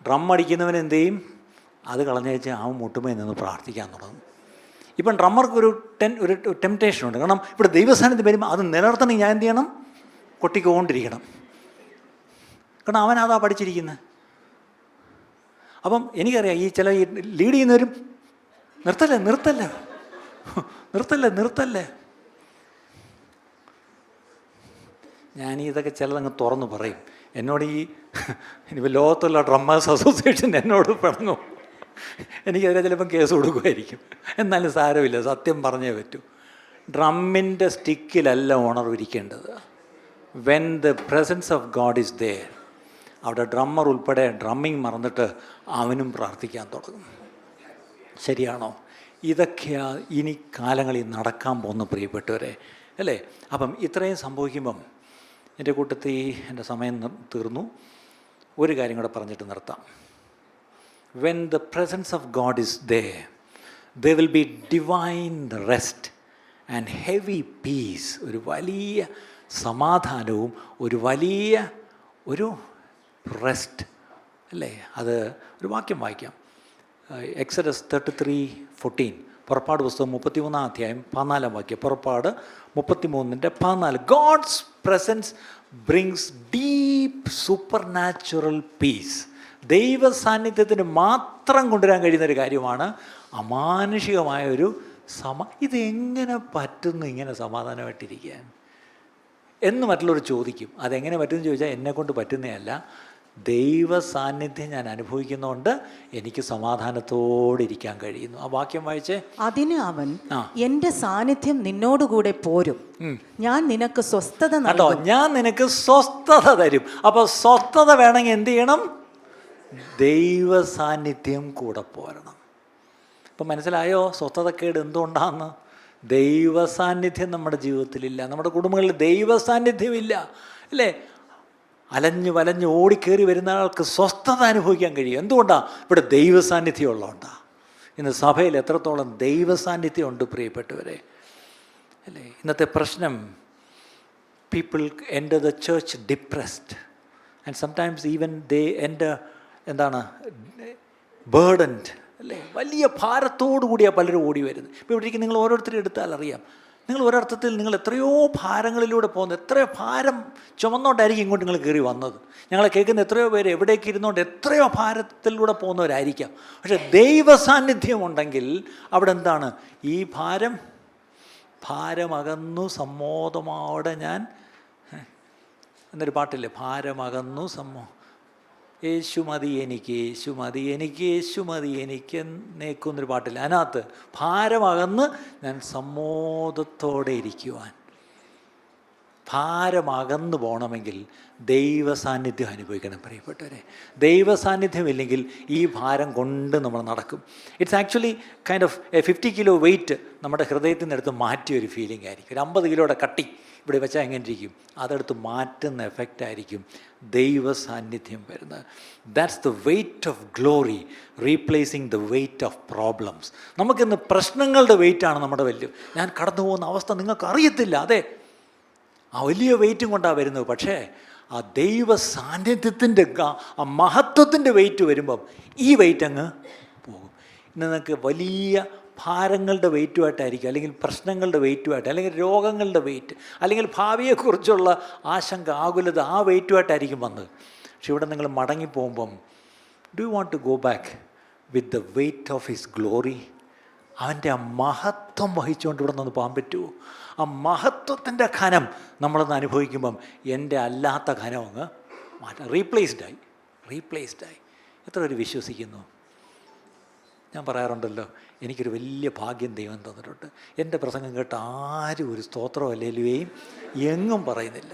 ഡ്രം അടിക്കുന്നവൻ എന്ത് ചെയ്യും? അത് കളഞ്ഞു വെച്ചാൽ അവൻ മുട്ടുമേ നിന്ന് പ്രാർത്ഥിക്കാൻ തുടങ്ങും. ഇപ്പം ഡ്രമ്മർക്ക് ഒരു ടെംപ്റ്റേഷനുണ്ട്. കാരണം ഇവിടെ ദൈവസാന്നിധ്യം വരുമ്പോൾ അത് നിലനിർത്തണമെങ്കിൽ ഞാൻ എന്ത് ചെയ്യണം? കൊട്ടിക്കൊണ്ടിരിക്കണം. കാരണം അവനതാ പഠിച്ചിരിക്കുന്നത്. അപ്പം എനിക്കറിയാം ഈ ലീഡ് ചെയ്യുന്നവരും നിർത്തല്ലേ. ഞാൻ ഇതൊക്കെ ചിലതങ്ങ് തുറന്ന് പറയും. എന്നോട് ഇനിയിപ്പോൾ ലോകത്തുള്ള ഡ്രമ്മേഴ്സ് അസോസിയേഷൻ എന്നോട് പിണങ്ങും. എനിക്കതിനെ ചിലപ്പം കേസ് കൊടുക്കുമായിരിക്കും. എന്നാലും സാരമില്ല, സത്യം പറഞ്ഞേ പറ്റൂ. ഡ്രമ്മിൻ്റെ സ്റ്റിക്കിലല്ല ഉണർവിരിക്കേണ്ടത്. When the presence of God is there, അവിടെ ഡ്രമ്മർ ഉൾപ്പെടെ ഡ്രമ്മിങ് മറന്നിട്ട് അവനും പ്രാർത്ഥിക്കാൻ തുടങ്ങും. ശരിയാണോ? ഇതൊക്കെയാണ് ഇനി കാലങ്ങളിൽ നടക്കാൻ പോകുന്ന പ്രിയപ്പെട്ടവരെ, അല്ലേ? അപ്പം ഇത്രയും സംഭവിക്കുമ്പം എൻ്റെ കൂട്ടത്തിൽ എൻ്റെ സമയം തീർന്നു. ഒരു കാര്യം കൂടെ പറഞ്ഞിട്ട് നിർത്താം. When the presence of God is there, there will be divine rest and heavy peace. ഒരു വലിയ സമാധാനവും ഒരു റെസ്റ്റ്, അല്ലേ? അത് ഒരു വാക്യം വായിക്കാം. എക്സഡസ് 33:14, പുറപ്പാട് പുസ്തകം 33-ാം അധ്യായം 14-ാം വാക്യം. പുറപ്പാട് 33:14. God's presence brings deep supernatural peace. ദൈവ സാന്നിധ്യത്തിന് മാത്രം കൊണ്ടുവരാൻ കഴിയുന്നൊരു കാര്യമാണ് അമാനുഷികമായൊരു ഇതെങ്ങനെ പറ്റുന്നു ഇങ്ങനെ സമാധാനമായിട്ടിരിക്കാൻ എന്ന് മറ്റുള്ളവർ ചോദിക്കും. അതെങ്ങനെ പറ്റുമെന്ന് ചോദിച്ചാൽ എന്നെക്കൊണ്ട് പറ്റുന്നതല്ല, ദൈവ സാന്നിധ്യം ഞാൻ അനുഭവിക്കുന്നതുകൊണ്ട് എനിക്ക് സമാധാനത്തോടെ ഇരിക്കാൻ കഴിയുന്നു. ആ വാക്യം വായിച്ചേ. അതിന് അവൻ, എന്റെ സാന്നിധ്യം നിന്നോടുകൂടെ പോരും, ഞാൻ നിനക്ക് സ്വസ്ഥത നൽകും. ഞാൻ നിനക്ക് സ്വസ്ഥത തരും. അപ്പോൾ സ്വസ്ഥത വേണമെങ്കിൽ എന്ത് ചെയ്യണം? ദൈവ സാന്നിധ്യം കൂടെ പോരണം. ഇപ്പം മനസ്സിലായോ സ്വസ്ഥതക്കേട് എന്തുകൊണ്ടാന്ന്? ദൈവ സാന്നിധ്യം നമ്മുടെ ജീവിതത്തിലില്ല, നമ്മുടെ കുടുംബങ്ങളിൽ ദൈവ സാന്നിധ്യമില്ല, അല്ലേ? അലഞ്ഞു വലഞ്ഞ് ഓടിക്കേറി വരുന്ന ആൾക്ക് സ്വസ്ഥത അനുഭവിക്കാൻ കഴിയും. എന്തുകൊണ്ടാണ്? ഇവിടെ ദൈവ സാന്നിധ്യം ഉള്ളതുകൊണ്ടാണ്. ഇന്ന് സഭയിൽ എത്രത്തോളം ദൈവ സാന്നിധ്യം ഉണ്ട് പ്രിയപ്പെട്ടവരെ, അല്ലേ? ഇന്നത്തെ പ്രശ്നം, people enter the church depressed and sometimes even they enter എന്താണ് ബേർഡൻഡ് അല്ലേ, വലിയ ഭാരത്തോടു കൂടിയാണ് പലരും ഓടി വരുന്നത്. ഇപ്പോൾ ഇവിടേക്ക് നിങ്ങൾ ഓരോരുത്തരും എടുത്താൽ അറിയാം, നിങ്ങൾ ഒരർത്ഥത്തിൽ നിങ്ങൾ എത്രയോ ഭാരങ്ങളിലൂടെ പോകുന്നത്, എത്രയോ ഭാരം ചുമന്നുകൊണ്ടായിരിക്കും ഇങ്ങോട്ട് നിങ്ങൾ കയറി വന്നത്. ഞങ്ങളെ കേൾക്കുന്ന എത്രയോ പേര് എവിടേക്ക് ഇരുന്നുകൊണ്ട് എത്രയോ ഭാരത്തിലൂടെ പോകുന്നവരായിരിക്കാം. പക്ഷേ ദൈവ സാന്നിധ്യം ഉണ്ടെങ്കിൽ അവിടെ എന്താണ് ഈ ഭാരമകന്നു സമ്മോദമാവോടെ ഞാൻ എന്നൊരു പാട്ടില്ലേ, ഭാരമകന്നു യേശു മതി എനിക്ക്, യേശു മതി എനിക്ക്, യേശു മതി എനിക്ക് എന്നേക്കുന്നൊരു പാട്ടില്ല. അതിനകത്ത് ഭാരമകന്ന് ഞാൻ സമ്മോദത്തോടെ ഇരിക്കുവാൻ. ഭാരമകന്നു പോകണമെങ്കിൽ ദൈവ സാന്നിധ്യം അനുഭവിക്കണം പ്രിയപ്പെട്ടവരെ. ദൈവ സാന്നിധ്യം ഇല്ലെങ്കിൽ ഈ ഭാരം കൊണ്ട് നമ്മൾ നടക്കും. It's actually kind of 50 kilo weight നമ്മുടെ ഹൃദയത്തിൽ നിന്നെടുത്ത് മാറ്റിയ ഒരു ഫീലിംഗ് ആയിരിക്കും. ഒരു 50 കിലോയുടെ കട്ടി ഇവിടെ വെച്ചാൽ എങ്ങനെ ഇരിക്കും, അതെടുത്ത് മാറ്റുന്ന എഫക്റ്റ് ആയിരിക്കും ദൈവ സാന്നിധ്യം വരുന്നത്. That's the weight of glory replacing the weight of problems. നമുക്കിന്ന് പ്രശ്നങ്ങളുടെ വെയിറ്റാണ് നമ്മുടെ വലിയ, ഞാൻ കടന്നു പോകുന്ന അവസ്ഥ നിങ്ങൾക്ക് അറിയത്തില്ല. അതെ, ആ വലിയ വെയിറ്റും കൊണ്ടാണ് വരുന്നത്. പക്ഷേ ആ ദൈവ സാന്നിധ്യത്തിൻ്റെ ആ മഹത്വത്തിൻ്റെ വെയിറ്റ് വരുമ്പം ഈ വെയിറ്റ് അങ്ങ് പോകും. ഇന്ന് നിങ്ങൾക്ക് വലിയ ഭാരങ്ങളുടെ വെയിറ്റുമായിട്ടായിരിക്കും, അല്ലെങ്കിൽ പ്രശ്നങ്ങളുടെ വെയിറ്റുമായിട്ട്, അല്ലെങ്കിൽ രോഗങ്ങളുടെ വെയിറ്റ്, അല്ലെങ്കിൽ ഭാവിയെക്കുറിച്ചുള്ള ആശങ്ക, ആകുലത, ആ വെയിറ്റുമായിട്ടായിരിക്കും വന്നത്. പക്ഷെ ഇവിടെ നിങ്ങൾ മടങ്ങിപ്പോകുമ്പം do you want to go back with the weight of his glory? അവൻ്റെ ആ മഹത്വം വഹിച്ചുകൊണ്ട് ഇവിടെ നിന്ന് പോകാൻ പറ്റുമോ? ആ മഹത്വത്തിൻ്റെ ഖനം നമ്മളൊന്ന് അനുഭവിക്കുമ്പം എൻ്റെ അല്ലാത്ത ഖനം അങ്ങ് മാറ്റാം. റീപ്ലേസ്ഡായി. എത്ര പേര് വിശ്വസിക്കുന്നു? ഞാൻ പറയാറുണ്ടല്ലോ, എനിക്കൊരു വലിയ ഭാഗ്യം ദൈവം തന്നിട്ടുണ്ട്. എൻ്റെ പ്രസംഗം കേട്ട് ആരും ഒരു സ്തോത്രം അല്ലേലുവേയും എങ്ങും പറയുന്നില്ല.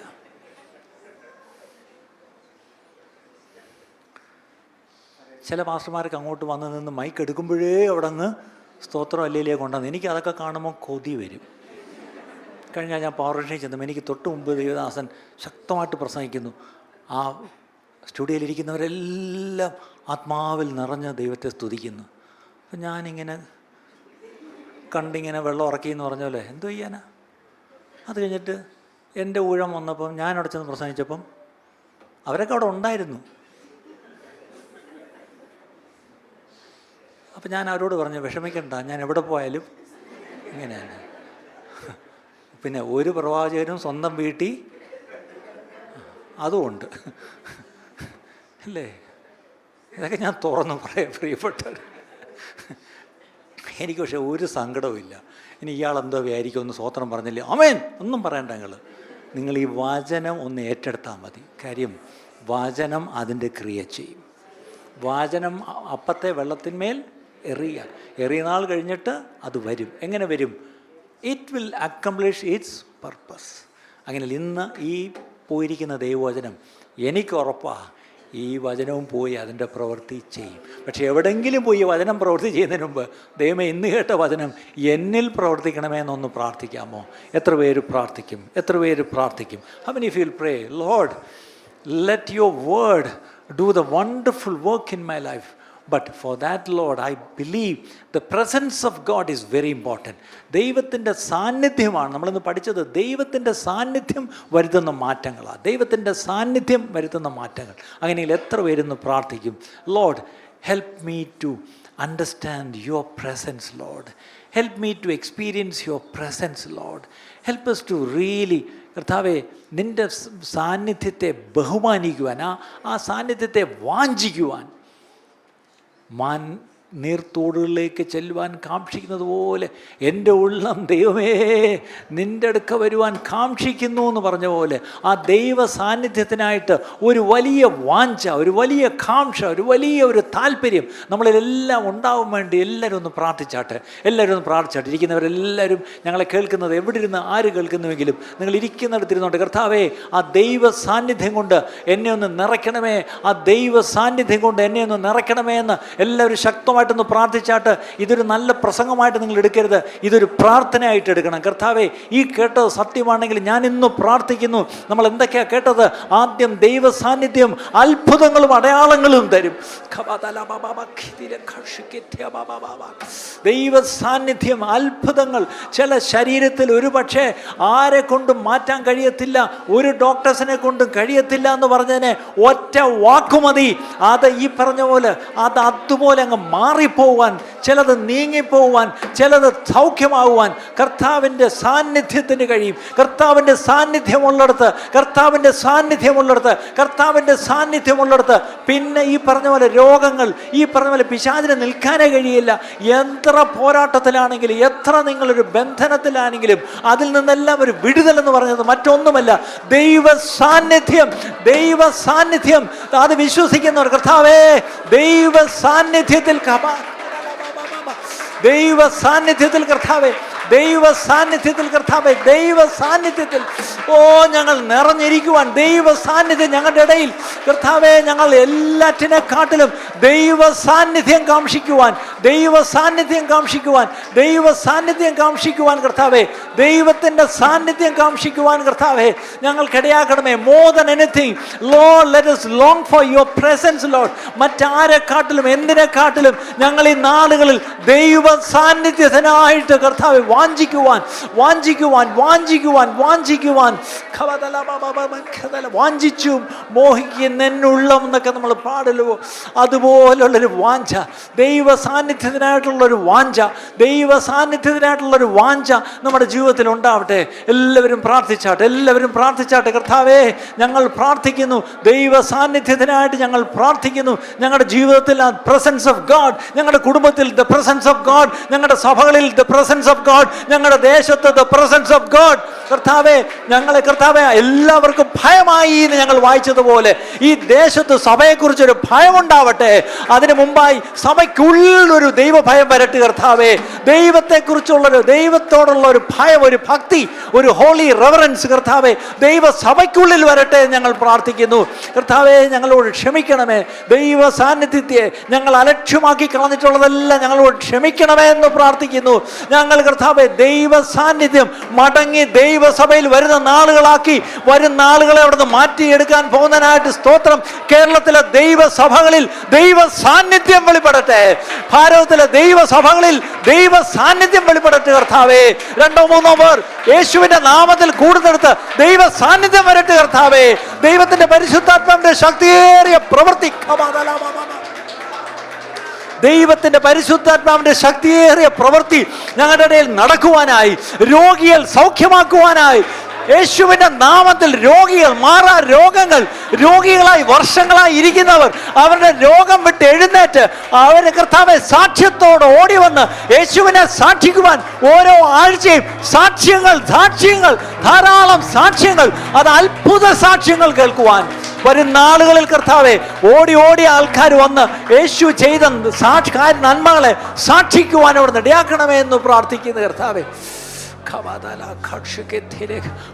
ചില പാസ്റ്റർമാർക്ക് അങ്ങോട്ട് വന്ന് നിന്ന് മൈക്ക് എടുക്കുമ്പോഴേ അവിടെ നിന്ന് സ്തോത്രം അല്ലേലിയെ കൊണ്ടുവന്ന് എനിക്ക് അതൊക്കെ കാണുമ്പോൾ കൊതി വരും. കഴിഞ്ഞാൽ ഞാൻ പവർ വിഷയം ചെന്നപ്പോൾ എനിക്ക് തൊട്ട് മുമ്പ് ദേവദാസൻ ശക്തമായിട്ട് പ്രസംഗിക്കുന്നു. ആ സ്റ്റുഡിയോയിലിരിക്കുന്നവരെല്ലാം ആത്മാവിൽ നിറഞ്ഞ ദൈവത്തെ സ്തുതിക്കുന്നു. അപ്പം ഞാനിങ്ങനെ കണ്ടിങ്ങനെ വെള്ളം ഇറക്കിയെന്ന് പറഞ്ഞ പോലെ എന്തോ ചെയ്യാനാ. അത് കഴിഞ്ഞിട്ട് എൻ്റെ ഊഴം വന്നപ്പം ഞാൻ അവിടെ ചെന്ന് പ്രസംഗിച്ചപ്പം അവരൊക്കെ അവിടെ ഉണ്ടായിരുന്നു. അപ്പം ഞാൻ അവരോട് പറഞ്ഞു, വിഷമിക്കണ്ട, ഞാൻ എവിടെ പോയാലും ഇങ്ങനെയാണ്. പിന്നെ ഒരു പ്രവാചകനും സ്വന്തം വീട്ടിൽ അതുമുണ്ട് അല്ലേ. ഇതൊക്കെ ഞാൻ തുറന്നു പറയാം പ്രിയപ്പെട്ടവർ. എനിക്ക് പക്ഷേ ഒരു സങ്കടവും ഇല്ല. ഇനി ഇയാളെന്തോ വിചാരിക്കും, ഒന്ന് സ്വോത്രം പറഞ്ഞില്ലേ, ആമേൻ ഒന്നും പറയണ്ട. നിങ്ങൾ ഈ വചനം ഒന്ന് ഏറ്റെടുത്താൽ മതി. കാര്യം വചനം അതിൻ്റെ ക്രിയ ചെയ്യും. വചനം അപ്പത്തെ വെള്ളത്തിന്മേൽ എറിയ നാൾ കഴിഞ്ഞിട്ട് അത് വരും. എങ്ങനെ വരും? It will accomplish it's purpose. അങ്ങനെ ഇന്ന് ഈ പോയിരിക്കുന്ന ദൈവവചനം എനിക്ക് ഉറപ്പാണ്, ഈ വചനവും പോയി അതിൻ്റെ പ്രവൃത്തി ചെയ്യും. പക്ഷേ എവിടെയെങ്കിലും പോയി വചനം പ്രവൃത്തി ചെയ്യുന്നതിന് മുമ്പ് ദൈവമേ ഇന്ന് കേട്ട വചനം എന്നിൽ പ്രവർത്തിക്കണമേ എന്നൊന്ന് പ്രാർത്ഥിക്കാമോ? എത്ര പേര് പ്രാർത്ഥിക്കും? How many of you will pray, Lord, let your word do the wonderful work in my life? But for that, Lord, I believe the presence of God is very important. ദൈവത്തിൻ്റെ സാന്നിധ്യമാണ് നമ്മളിന്ന് പഠിച്ചത്. ദൈവത്തിൻ്റെ സാന്നിധ്യം വരുത്തുന്ന മാറ്റങ്ങളാണ്. അങ്ങനെയെങ്കിൽ എത്ര പേരൊന്ന് പ്രാർത്ഥിക്കും, Lord, help me to understand your presence, Lord. Help me to experience your presence, Lord. Help us to really, കർത്താവേ, നിൻ്റെ സാന്നിധ്യത്തെ ബഹുമാനിക്കുവാൻ, ആ സാന്നിധ്യത്തെ വാഞ്ചിക്കുവാൻ, നീർത്തോടുകളിലേക്ക് ചെല്ലുവാൻ കാക്ഷിക്കുന്നത് പോലെ എൻ്റെ ഉള്ളം ദൈവമേ നിൻ്റെ അടുക്ക വരുവാൻ കാക്ഷിക്കുന്നു എന്ന് പറഞ്ഞ പോലെ ആ ദൈവ സാന്നിധ്യത്തിനായിട്ട് ഒരു വലിയ വാഞ്ച, ഒരു വലിയ കാംക്ഷ, ഒരു താല്പര്യം നമ്മളിലെല്ലാം ഉണ്ടാവാൻ വേണ്ടി എല്ലാവരും ഒന്ന് പ്രാർത്ഥിച്ചാട്ടെ. ഇരിക്കുന്നവരെല്ലാവരും ഞങ്ങളെ കേൾക്കുന്നത് എവിടെ ഇരുന്ന് ആര് കേൾക്കുന്നുവെങ്കിലും നിങ്ങൾ ഇരിക്കുന്നിടത്തിരുന്നോണ്ട് കർത്താവേ ആ ദൈവ സാന്നിധ്യം കൊണ്ട് എന്നെ ഒന്ന് നിറയ്ക്കണമേ എന്ന് എല്ലാവരും ശക്തമായി ആത്മാർത്ഥമായിട്ടൊന്ന് പ്രാർത്ഥിച്ചാട്ട് ഇതൊരു നല്ല പ്രസംഗമായിട്ട് നിങ്ങൾ എടുക്കരുത്, ഇതൊരു പ്രാർത്ഥനയായിട്ട് എടുക്കണം. കർത്താവേ, ഈ കേട്ടത് സത്യമാണെങ്കിൽ ഞാൻ ഇന്ന് പ്രാർത്ഥിക്കുന്നു. നമ്മൾ എന്തൊക്കെയാണ് കേട്ടത്? ആദ്യം ദൈവ സാന്നിധ്യം അത്ഭുതങ്ങളും അടയാളങ്ങളും തരും. ദൈവ സാന്നിധ്യം, അത്ഭുതങ്ങൾ ചില ശരീരത്തിൽ ഒരു പക്ഷേ ആരെ കൊണ്ടും മാറ്റാൻ കഴിയത്തില്ല, ഒരു ഡോക്ടേഴ്സിനെ കൊണ്ടും കഴിയത്തില്ല എന്ന് പറഞ്ഞതിനെ ഒറ്റ വാക്കുമതി. അത് ഈ പറഞ്ഞ പോലെ അതുപോലെ അങ്ങ് മാറിപ്പോവാൻ, ചിലത് നീങ്ങിപ്പോവാൻ, ചിലത് സൗഖ്യമാകുവാൻ കർത്താവിൻ്റെ സാന്നിധ്യത്തിന് കഴിയും. കർത്താവിൻ്റെ സാന്നിധ്യമുള്ളിടത്ത്, കർത്താവിൻ്റെ സാന്നിധ്യമുള്ളിടത്ത്, കർത്താവിൻ്റെ സാന്നിധ്യമുള്ളിടത്ത് പിന്നെ ഈ പറഞ്ഞ പോലെ രോഗങ്ങൾ, ഈ പറഞ്ഞ പോലെ പിശാചിന് നിൽക്കാനേ കഴിയില്ല. എത്ര പോരാട്ടത്തിലാണെങ്കിലും, എത്ര നിങ്ങളൊരു ബന്ധനത്തിലാണെങ്കിലും അതിൽ നിന്നെല്ലാം ഒരു വിടുതൽ എന്ന് പറഞ്ഞത് മറ്റൊന്നുമല്ല, ദൈവ സാന്നിധ്യം. ദൈവ സാന്നിധ്യം അത് വിശ്വസിക്കുന്നവർ, കർത്താവേ ദൈവ സാന്നിധ്യത്തിൽ, ദൈവ സാന്നിധ്യത്തിൽ കർത്താവേ, ദൈവ സാന്നിധ്യത്തിൽ കർത്താവേ, ദൈവ സാന്നിധ്യത്തിൽ ഞങ്ങൾ നിറഞ്ഞിരിക്കുവാൻ, ദൈവ സാന്നിധ്യം ഞങ്ങളുടെ ഇടയിൽ കർത്താവേ, ഞങ്ങൾ എല്ലാറ്റിനെക്കാട്ടിലും ദൈവ സാന്നിധ്യം കാംക്ഷിക്കുവാൻ, ദൈവ സാന്നിധ്യം കാംക്ഷിക്കുവാൻ, ദൈവ സാന്നിധ്യം കാംക്ഷിക്കുവാൻ കർത്താവേ, ദൈവത്തിൻ്റെ സാന്നിധ്യം കാംക്ഷിക്കുവാൻ കർത്താവേ ഞങ്ങൾക്കിടയാക്കണമേ. More than anything Lord, let us long for your presence Lord. മറ്റാരെക്കാട്ടിലും എന്തിനെക്കാട്ടിലും ഞങ്ങൾ ഈ നാളുകളിൽ ദൈവ സാന്നിധ്യത്തിനായിട്ട് കർത്താവേ വാഞ്ചിക്കുവാൻ, വാഞ്ചിക്കുവാൻ, വാഞ്ചിക്കുവാൻ, വാഞ്ചിക്കുവാൻ, വാഞ്ചിച്ചും മോഹിക്കുന്നുള്ളം എന്നൊക്കെ നമ്മൾ പാടലുവോ അതുപോലുള്ളൊരു വാഞ്ച, ദൈവ സാന്നിധ്യത്തിനായിട്ടുള്ളൊരു വാഞ്ച, ദൈവ സാന്നിധ്യത്തിനായിട്ടുള്ളൊരു വാഞ്ച നമ്മുടെ ജീവിതത്തിൽ ഉണ്ടാവട്ടെ. എല്ലാവരും പ്രാർത്ഥിച്ചാട്ടെ, എല്ലാവരും പ്രാർത്ഥിച്ചാട്ടെ. കർത്താവേ, ഞങ്ങൾ പ്രാർത്ഥിക്കുന്നു, ദൈവ സാന്നിധ്യത്തിനായിട്ട് ഞങ്ങൾ പ്രാർത്ഥിക്കുന്നു. ഞങ്ങളുടെ ജീവിതത്തിൽ ആ പ്രസൻസ് ഓഫ് ഗോഡ്, ഞങ്ങളുടെ കുടുംബത്തിൽ ദ പ്രസൻസ് ഓഫ് ഗോഡ്, ഞങ്ങളുടെ സഭകളിൽ ദ പ്രസൻസ് ഓഫ് ഗോഡ്, ഞങ്ങളുടെ ദേശത്ത് ദ പ്രസൻസ് ഓഫ് ഗോഡ്. കർത്താവേ, ഞങ്ങളെ കർത്താവേ എല്ലാവർക്കും ഭയമായി എന്ന് ഞങ്ങൾ വായിച്ചതുപോലെ ഈ ദേശത്ത് സഭയെക്കുറിച്ചൊരു ഭയമുണ്ടാവട്ടെ. അതിനു മുമ്പായി സഭയ്ക്കുള്ളിൽ ഒരു ദൈവ ഭയം വരട്ടെ കർത്താവേ. ദൈവത്തെക്കുറിച്ചുള്ളൊരു, ദൈവത്തോടുള്ള ഒരു ഭയം, ഒരു ഭക്തി, ഒരു ഹോളി റെവറൻസ് കർത്താവേ ദൈവ സഭയ്ക്കുള്ളിൽ വരട്ടെ ഞങ്ങൾ പ്രാർത്ഥിക്കുന്നു. കർത്താവേ, ഞങ്ങളോട് ക്ഷമിക്കണമേ. ദൈവ സാന്നിധ്യത്തെ ഞങ്ങൾ അലക്ഷ്യമാക്കി കളഞ്ഞിട്ടുള്ളതെല്ലാം ഞങ്ങളോട് ക്ഷമിക്കണമേ എന്ന് പ്രാർത്ഥിക്കുന്നു. ഞങ്ങൾ കർത്താവേ ദൈവ സാന്നിധ്യം മടങ്ങി ദൈവസഭയിൽ വരുന്ന നാളുകളാക്കി, വരുന്ന ആളുകളെ അവിടുന്ന് മാറ്റിയെടുക്കാൻ പോകുന്നതിനായിട്ട് സ്തോത്രം. കേരളത്തിലെ ദൈവസഭകളിൽ ദൈവ സാന്നിധ്യം വെളിപ്പെടട്ടെ. ഭാരതത്തിലെ ദൈവസഭകളിൽ ദൈവ സാന്നിധ്യം വെളിപ്പെടട്ടെ കർത്താവേ. 2-3 പേർ യേശുവിന്റെ നാമത്തിൽ കൂടുന്നിടത്ത് ദൈവ സാന്നിധ്യം വരട്ടെ കർത്താവേ. ദൈവത്തിന്റെ പരിശുദ്ധാത്മാവിന്റെ ശക്തിയേറിയ പ്രവൃത്തി, ദൈവത്തിൻ്റെ പരിശുദ്ധാത്മാവിൻ്റെ ശക്തിയേറിയ പ്രവൃത്തി ഞങ്ങളുടെ ഇടയിൽ നടക്കുവാനായി, രോഗികൾ സൗഖ്യമാക്കുവാനായി, യേശുവിൻ്റെ നാമത്തിൽ രോഗികൾ, മാറാ രോഗങ്ങൾ, രോഗികളായി വർഷങ്ങളായി ഇരിക്കുന്നവർ അവരുടെ രോഗം വിട്ട് എഴുന്നേറ്റ് അവരെ കർത്താവെ സാക്ഷ്യത്തോടെ ഓടി വന്ന് യേശുവിനെ സാക്ഷിക്കുവാൻ ഓരോ ആഴ്ചയും സാക്ഷ്യങ്ങൾ, സാക്ഷ്യങ്ങൾ, ധാരാളം സാക്ഷ്യങ്ങൾ, അത് അത്ഭുത സാക്ഷ്യങ്ങൾ കേൾക്കുവാൻ വരും നാളുകളിൽ കർത്താവെ ഓടി ഓടി ആൾക്കാർ വന്ന് യേശു ചെയ്ത നന്മകളെ സാക്ഷിക്കുവാൻ അവിടെ ഇടയാക്കണമേ എന്ന് പ്രാർത്ഥിക്കുന്നു കർത്താവെ.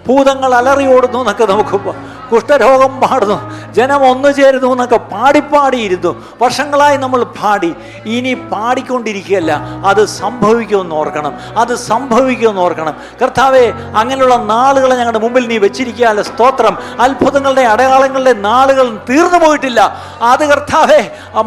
ഭൂതങ്ങൾ അലറി ഓടുന്നു എന്നൊക്കെ നോക്കുമ്പോൾ, കുഷ്ഠരോഗം പാടുന്നു, ജനം ഒന്നു ചേരുന്നു എന്നൊക്കെ പാടിപ്പാടിയിരുന്നു. വർഷങ്ങളായി നമ്മൾ പാടി, ഇനി പാടിക്കൊണ്ടിരിക്കുകയല്ല, അത് സംഭവിക്കുമെന്ന് ഓർക്കണം, അത് സംഭവിക്കുമെന്ന് ഓർക്കണം കർത്താവെ. അങ്ങനെയുള്ള നാളുകളെ ഞങ്ങളുടെ മുമ്പിൽ നീ വെച്ചിരിക്കുകയല്ല, സ്തോത്രം. അത്ഭുതങ്ങളുടെ അടയാളങ്ങളുടെ നാളുകൾ തീർന്നു പോയിട്ടില്ല. അത് കർത്താവെ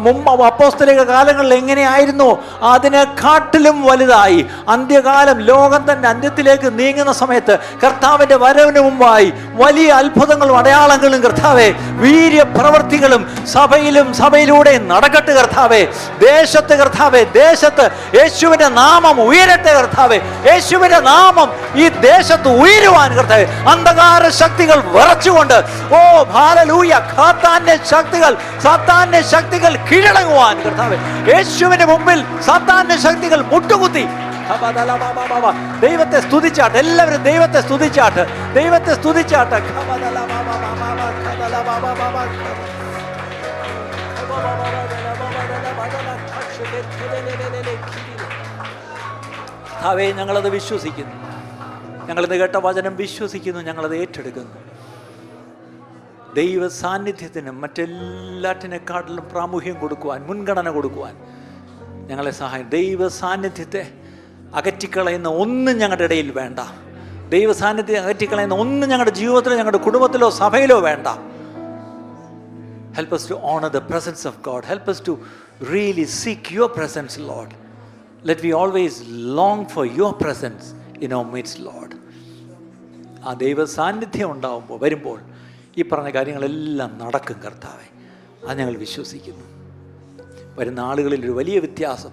മുമ്പ് അപ്പോസ്തലിക കാലങ്ങളിൽ എങ്ങനെയായിരുന്നു അതിനെക്കാട്ടിലും വലുതായി അന്ത്യകാലം, ലോകം തന്നെ അന്ത്യത്തിലേക്ക് നീങ്ങുന്ന സമയത്ത് കർത്താവിന്റെ വരവിന് മുമ്പായി വലിയ അത്ഭുതങ്ങളും അടയാളങ്ങളും കർത്താവെ, വീര്യ പ്രവർത്തികളും സഭയിലും സഭയിലൂടെ നടക്കട്ടെ കർത്താവെ. ദേശത്ത് കർത്താവെ, ദേശത്ത് യേശുവിന്റെ നാമം ഉയരട്ടെ കർത്താവെ. യേശുവിന്റെ നാമം ഈ ദേശത്ത് ഉയരുവാൻ കർത്താവെ, അന്ധകാര ശക്തികൾ വിറച്ചുകൊണ്ട്, ഓ ഹല്ലേലൂയ, സാത്താന്റെ ശക്തികൾ കീഴടങ്ങുവാൻ കർത്താവെ, യേശുവിന്റെ മുമ്പിൽ സാത്താന്റെ ശക്തികൾ മുട്ടുകുത്തി. ദൈവത്തെ സ്തുതിച്ചാട്ട്, എല്ലാവരും ദൈവത്തെ സ്തുതിച്ചാട്ട്, ദൈവത്തെ സ്തുതിച്ചാട്ട്. കർത്താവേ, ഞങ്ങളത് വിശ്വസിക്കുന്നു, ഞങ്ങളിത് കേട്ട വചനം വിശ്വസിക്കുന്നു, ഞങ്ങളത് ഏറ്റെടുക്കുന്നു. ദൈവ സാന്നിധ്യത്തിനും മറ്റെല്ലാറ്റിനെക്കാട്ടിലും പ്രാമുഖ്യം കൊടുക്കുവാൻ, മുൻഗണന കൊടുക്കുവാൻ ഞങ്ങളെ സഹായം. ദൈവ സാന്നിധ്യത്തെ അകറ്റിക്കളയുന്ന ഒന്നും ഞങ്ങളുടെ ഇടയിൽ വേണ്ട. ദൈവ സാന്നിധ്യത്തെ അകറ്റിക്കളയുന്ന ഒന്നും ഞങ്ങളുടെ ജീവിതത്തിലോ ഞങ്ങളുടെ കുടുംബത്തിലോ സഭയിലോ വേണ്ട. Help us to honor the presence of God. Help us to really seek your presence, Lord. Let we always long for your presence in our midst, Lord. ആ ദൈവ സാന്നിധ്യം ഉണ്ടാകുമ്പോൾ വരുമ്പോൾ ഈ പറഞ്ഞ കാര്യങ്ങളെല്ലാം നടക്കും കർത്താവേ. അത് ഞങ്ങൾ വിശ്വസിക്കുന്നു. വരുന്ന ആളുകളിൽ ഒരു വലിയ വ്യത്യാസം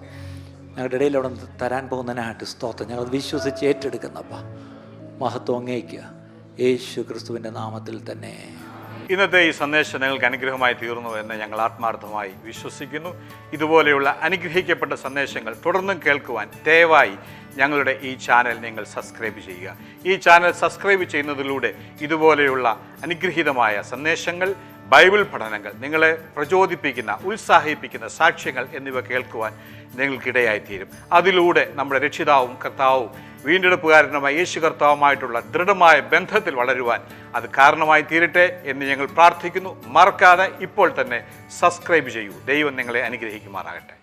ഞങ്ങളുടെ ഇടയിൽ അവിടെ തരാൻ പോകുന്നതിനായിട്ട് സ്തോത്രം. ഞങ്ങൾ വിശ്വസിച്ച് ഏറ്റെടുക്കുന്നപ്പ മഹത്വം അങ്ങേയ്ക്കുക യേശു ക്രിസ്തുവിൻ്റെ നാമത്തിൽ തന്നെ. ഇന്നത്തെ ഈ സന്ദേശം നിങ്ങൾക്ക് അനുഗ്രഹമായി തീർന്നു എന്ന് ഞങ്ങൾ ആത്മാർത്ഥമായി വിശ്വസിക്കുന്നു. ഇതുപോലെയുള്ള അനുഗ്രഹിക്കപ്പെട്ട സന്ദേശങ്ങൾ തുടർന്നും കേൾക്കുവാൻ ദയവായി ഞങ്ങളുടെ ഈ ചാനൽ നിങ്ങൾ സബ്സ്ക്രൈബ് ചെയ്യുക. ഈ ചാനൽ സബ്സ്ക്രൈബ് ചെയ്യുന്നതിലൂടെ ഇതുപോലെയുള്ള അനുഗ്രഹീതമായ സന്ദേശങ്ങൾ, ബൈബിൾ പഠനങ്ങൾ, നിങ്ങളെ പ്രചോദിപ്പിക്കുന്ന, ഉത്സാഹിപ്പിക്കുന്ന സാക്ഷ്യങ്ങൾ എന്നിവ കേൾക്കുവാൻ നിങ്ങൾക്കിടയായിത്തീരും. അതിലൂടെ നമ്മുടെ രക്ഷിതാവും കർത്താവും വീണ്ടെടുപ്പുകാരനുമായ യേശു കർത്താവുമായിട്ടുള്ള ദൃഢമായ ബന്ധത്തിൽ വളരുവാൻ അത് കാരണമായി തീരട്ടെ എന്ന് ഞങ്ങൾ പ്രാർത്ഥിക്കുന്നു. മറക്കാതെ ഇപ്പോൾ തന്നെ സബ്സ്ക്രൈബ് ചെയ്യൂ. ദൈവം നിങ്ങളെ അനുഗ്രഹിക്കുമാറാകട്ടെ.